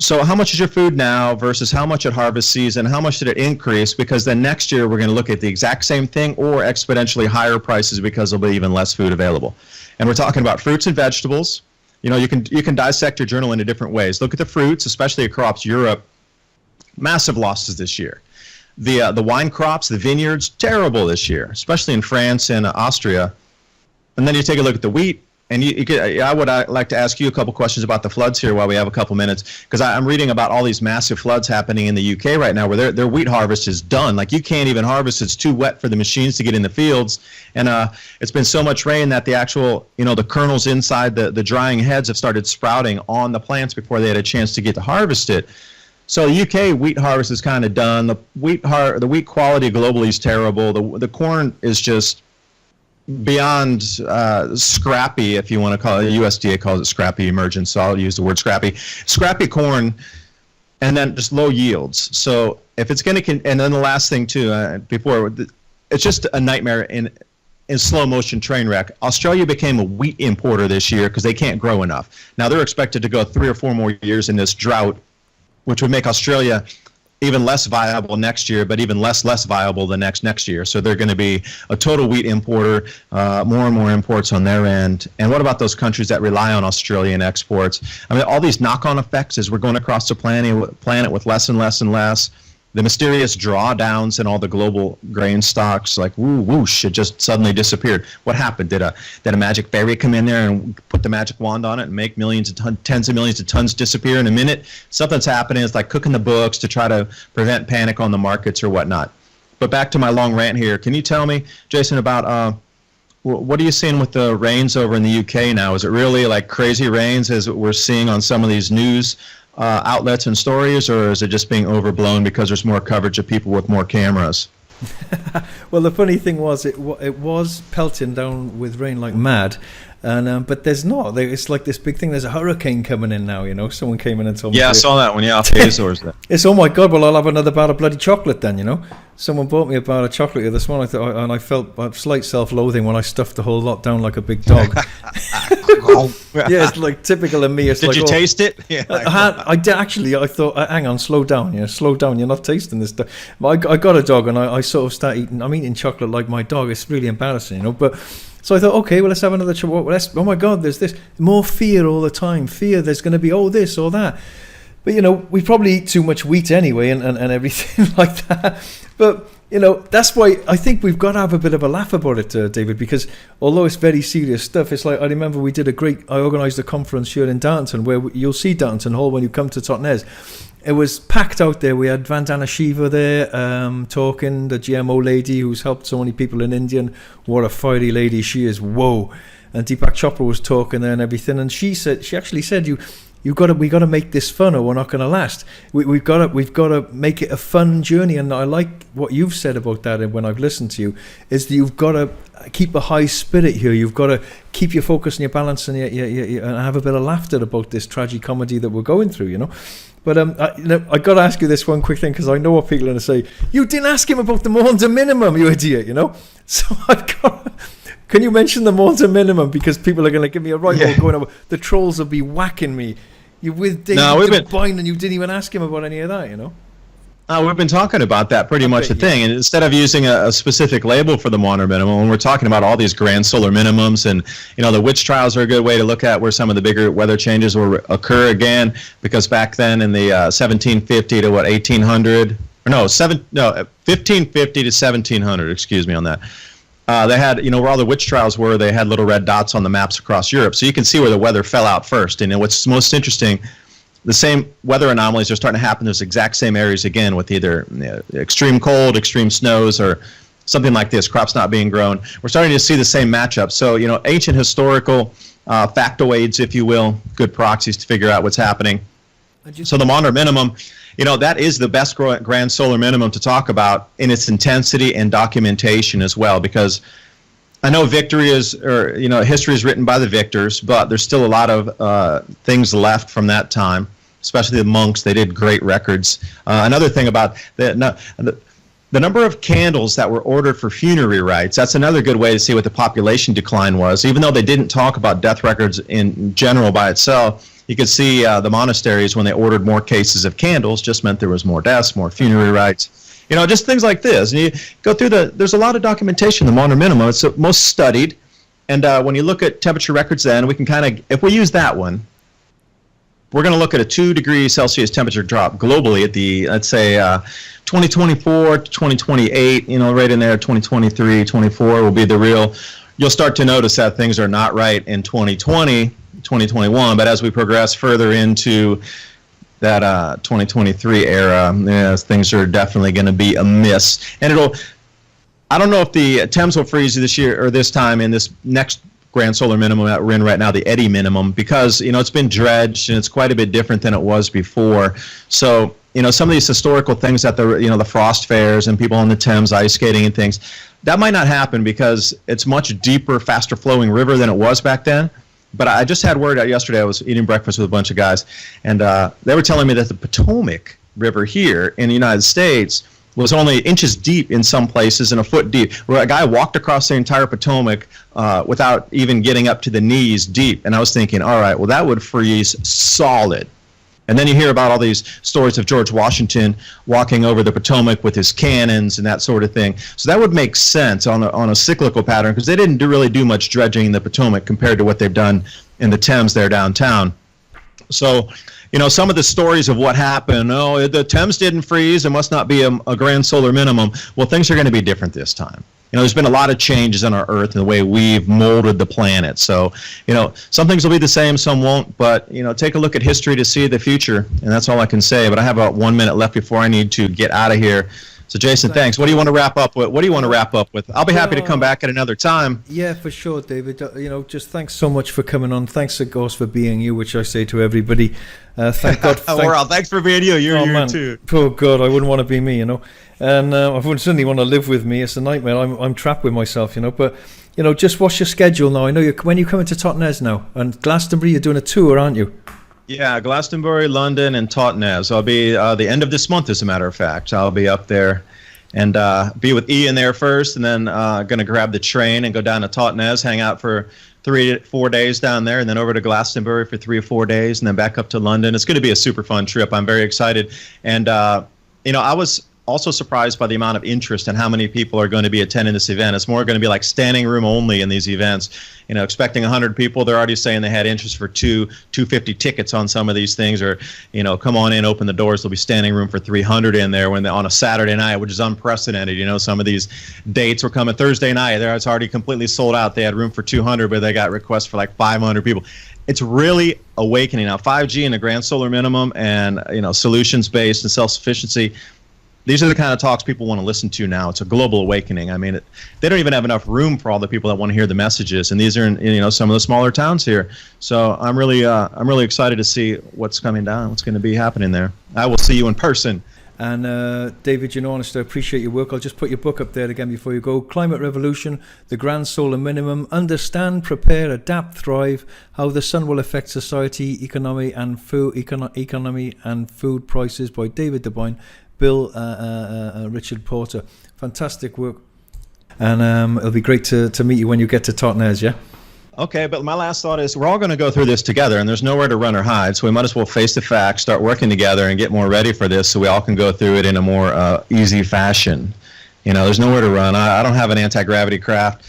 S2: So how much is your food now versus how much at harvest season? How much did it increase? Because then next year we're going to look at the exact same thing or exponentially higher prices, because there'll be even less food available. And we're talking about fruits and vegetables. You can dissect your journal into different ways. Look at the fruits, especially across Europe. Massive losses this year. The wine crops, the vineyards, terrible this year, especially in France and Austria. And then you take a look at the wheat. And I would like to ask you a couple questions about the floods here while we have a couple minutes, because I'm reading about all these massive floods happening in the UK right now, where their wheat harvest is done. Like, you can't even harvest; it's too wet for the machines to get in the fields. And it's been so much rain that the actual, the kernels inside the drying heads have started sprouting on the plants before they had a chance to get to harvest it. So the UK wheat harvest is kind of done. The wheat quality globally is terrible. The corn is just beyond scrappy, if you want to call it. USDA calls it scrappy emergence, so I'll use the word scrappy. Scrappy corn, and then just low yields. So if it's going to, and then the last thing too, it's just a nightmare in slow motion train wreck. Australia became a wheat importer this year because they can't grow enough. Now they're expected to go 3 or 4 more years in this drought, which would make Australia even less viable next year, but even less viable the next year. So they're going to be a total wheat importer, more and more imports on their end. And what about those countries that rely on Australian exports? I mean, all these knock-on effects as we're going across the planet with less and less and less. the mysterious drawdowns in all the global grain stocks, like whoosh, it just suddenly disappeared. What happened? Did a magic fairy come in there and put the magic wand on it and make tens of millions of tons disappear in a minute? Something's happening. It's like cooking the books to try to prevent panic on the markets or whatnot. But back to my long rant here. Can you tell me, Jason, about what are you seeing with the rains over in the UK now? Is it really like crazy rains as we're seeing on some of these news outlets and stories, or is it just being overblown because there's more coverage of people with more cameras?
S1: Well, the funny thing was, it was pelting down with rain like mad, and but there's not. It's like this big thing. There's a hurricane coming in now. You know, someone came in and told me.
S2: Yeah, I saw that one. Yeah, off the Azores.
S1: It's, oh my God! Well, I'll have another bar of bloody chocolate then. You know, someone bought me a bar of chocolate here this morning, and I felt a slight self-loathing when I stuffed the whole lot down like a big dog. Yeah, it's like typical of me. It's
S2: Did
S1: like,
S2: you taste it? Yeah,
S1: I did actually. I thought, hang on, slow down. Yeah, slow down. You're not tasting this stuff. I got a dog, and I sort of start eating. I'm eating chocolate like my dog. It's really embarrassing, you know. But so I thought, okay, well, let's have another. Oh my God, there's this more fear all the time. Fear. There's going to be this or that. But you know, we probably eat too much wheat anyway, and everything like that. But you know, that's why I think we've got to have a bit of a laugh about it, David, because although it's very serious stuff, it's like, I remember I organised a conference here in Dartington, where you'll see Dartington Hall when you come to Totnes. It was packed out there. We had Vandana Shiva there talking, the GMO lady who's helped so many people in India. And what a fiery lady she is. Whoa. And Deepak Chopra was talking there and everything. And she actually said, we got to make this fun, or we're not going to last. We've got to make it a fun journey. And I like what you've said about that. And when I've listened to you, is that you've got to keep a high spirit here. You've got to keep your focus and your balance, and have a bit of laughter about this tragic comedy that we're going through. You know. But I got to ask you this one quick thing, because I know what people are going to say. You didn't ask him about the Maunza minimum, you idiot. You know. So I've got. Can you mention the Maunza minimum, because people are going to give me a right old going over. The trolls will be whacking me. You with David Devine, and you didn't even ask him about any of that, you know?
S2: We've been talking about that pretty much the thing. And instead of using a specific label for the Maunza minimum, when we're talking about all these grand solar minimums, and you know, the witch trials are a good way to look at where some of the bigger weather changes will occur again, because back then in the 1750 to 1800, or 1550 to 1700, excuse me on that. They had, you know, where all the witch trials were, they had little red dots on the maps across Europe. So you can see where the weather fell out first. And what's most interesting, the same weather anomalies are starting to happen in those exact same areas again, with either extreme cold, extreme snows, or something like this, crops not being grown. We're starting to see the same matchup. So, you know, ancient historical factoids, if you will, good proxies to figure out what's happening. So the Maunza minimum, you know, that is the best grand solar minimum to talk about in its intensity and documentation as well, because I know history is written by the victors, but there's still a lot of things left from that time, especially the monks. They did great records. Another thing about the number of candles that were ordered for funerary rites, that's another good way to see what the population decline was. Even though they didn't talk about death records in general by itself, you could see the monasteries, when they ordered more cases of candles, just meant there was more deaths, more funerary rites. You know, just things like this. And you go through there's a lot of documentation in the Maunza minimum. It's the most studied. And when you look at temperature records then, we can kind of, if we use that one, we're going to look at a 2 degrees Celsius temperature drop globally at the, let's say, 2024 to 2028, you know, right in there, 2023, 24 will be the real. You'll start to notice that things are not right in 2020, 2021, but as we progress further into that 2023 era, things are definitely going to be amiss. And I don't know if the Thames will freeze this year or this time in this next grand solar minimum that we're in right now, the Eddy minimum, because, you know, it's been dredged and it's quite a bit different than it was before. So, you know, some of these historical things that the frost fairs and people on the Thames ice skating and things, that might not happen because it's much deeper, faster flowing river than it was back then. But I just had word out yesterday. I was eating breakfast with a bunch of guys, and they were telling me that the Potomac River here in the United States was only inches deep in some places and a foot deep, where a guy walked across the entire Potomac without even getting up to the knees deep. And I was thinking, all right, well, that would freeze solid. And then you hear about all these stories of George Washington walking over the Potomac with his cannons and that sort of thing. So that would make sense on a cyclical pattern, because they didn't really do much dredging in the Potomac compared to what they've done in the Thames there downtown. So, some of the stories of what happened, the Thames didn't freeze, it must not be a grand solar minimum. Well, things are going to be different this time. There's been a lot of changes on our Earth and the way we've molded the planet. So, some things will be the same, some won't. But, take a look at history to see the future. And that's all I can say. But I have about 1 minute left before I need to get out of here. So, Jason, thanks. What do you want to wrap up with? I'll be happy to come back at another time.
S1: Yeah, for sure, David. Just thanks so much for coming on. Thanks, of course, for being you, which I say to everybody. Thank God.
S2: Thanks for being you. You're you too.
S1: Oh, God, I wouldn't want to be me, And I wouldn't certainly want to live with me. It's a nightmare. I'm trapped with myself, But, just what's your schedule now? I know when you coming to Totnes now? And Glastonbury, you're doing a tour, aren't you?
S2: Yeah, Glastonbury, London, and Totnes. I'll be the end of this month, as a matter of fact. I'll be up there and be with Ian there first, and then going to grab the train and go down to Totnes, hang out for 3 to 4 days down there, and then over to Glastonbury for 3 or 4 days, and then back up to London. It's going to be a super fun trip. I'm very excited. And, I was also surprised by the amount of interest and how many people are going to be attending this event. It's more going to be like standing room only in these events. Expecting 100 people, they're already saying they had interest for 250 tickets on some of these things, or come on in, open the doors. There'll be standing room for 300 in there on a Saturday night, which is unprecedented. Some of these dates were coming Thursday night. It's already completely sold out. They had room for 200, but they got requests for like 500 people. It's really awakening now. 5G and the grand solar minimum, and solutions based and self-sufficiency. These are the kind of talks people want to listen to now. It's a global awakening. I mean, they don't even have enough room for all the people that want to hear the messages, and these are in some of the smaller towns here. So I'm really excited to see what's coming down, what's going to be happening there. I will see you in person.
S1: And David, honestly, I appreciate your work. I'll just put your book up there again before you go. Climate Revolution, The Grand Solar Minimum, Understand, Prepare, Adapt, Thrive, How the Sun Will Affect Society, Economy and Food Prices by David Devine, Bill Richard Porter. Fantastic work. And it'll be great to meet you when you get to Totnes, yeah?
S2: Okay, but my last thought is we're all going to go through this together, and there's nowhere to run or hide, so we might as well face the facts, start working together, and get more ready for this so we all can go through it in a more easy fashion. There's nowhere to run. I don't have an anti-gravity craft.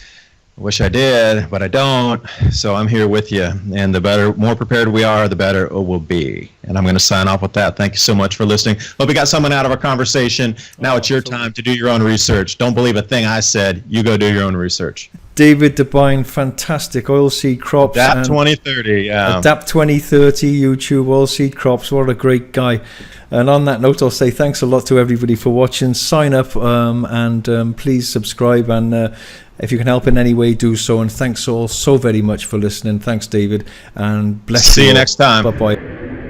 S2: I wish I did, but I don't. So I'm here with you. And the more prepared we are, the better it will be. And I'm going to sign off with that. Thank you so much for listening. Hope you got someone out of our conversation. Now it's your time to do your own research. Don't believe a thing I said. You go do your own research.
S1: David Devine, fantastic. Oilseed crops.
S2: Adapt 2030. Yeah.
S1: Adapt 2030, YouTube, oilseed crops. What a great guy. And on that note, I'll say thanks a lot to everybody for watching. Sign up and please subscribe. And if you can help in any way, do so. And thanks all so very much for listening. Thanks, David. And bless you.
S2: See you next time.
S1: Bye-bye.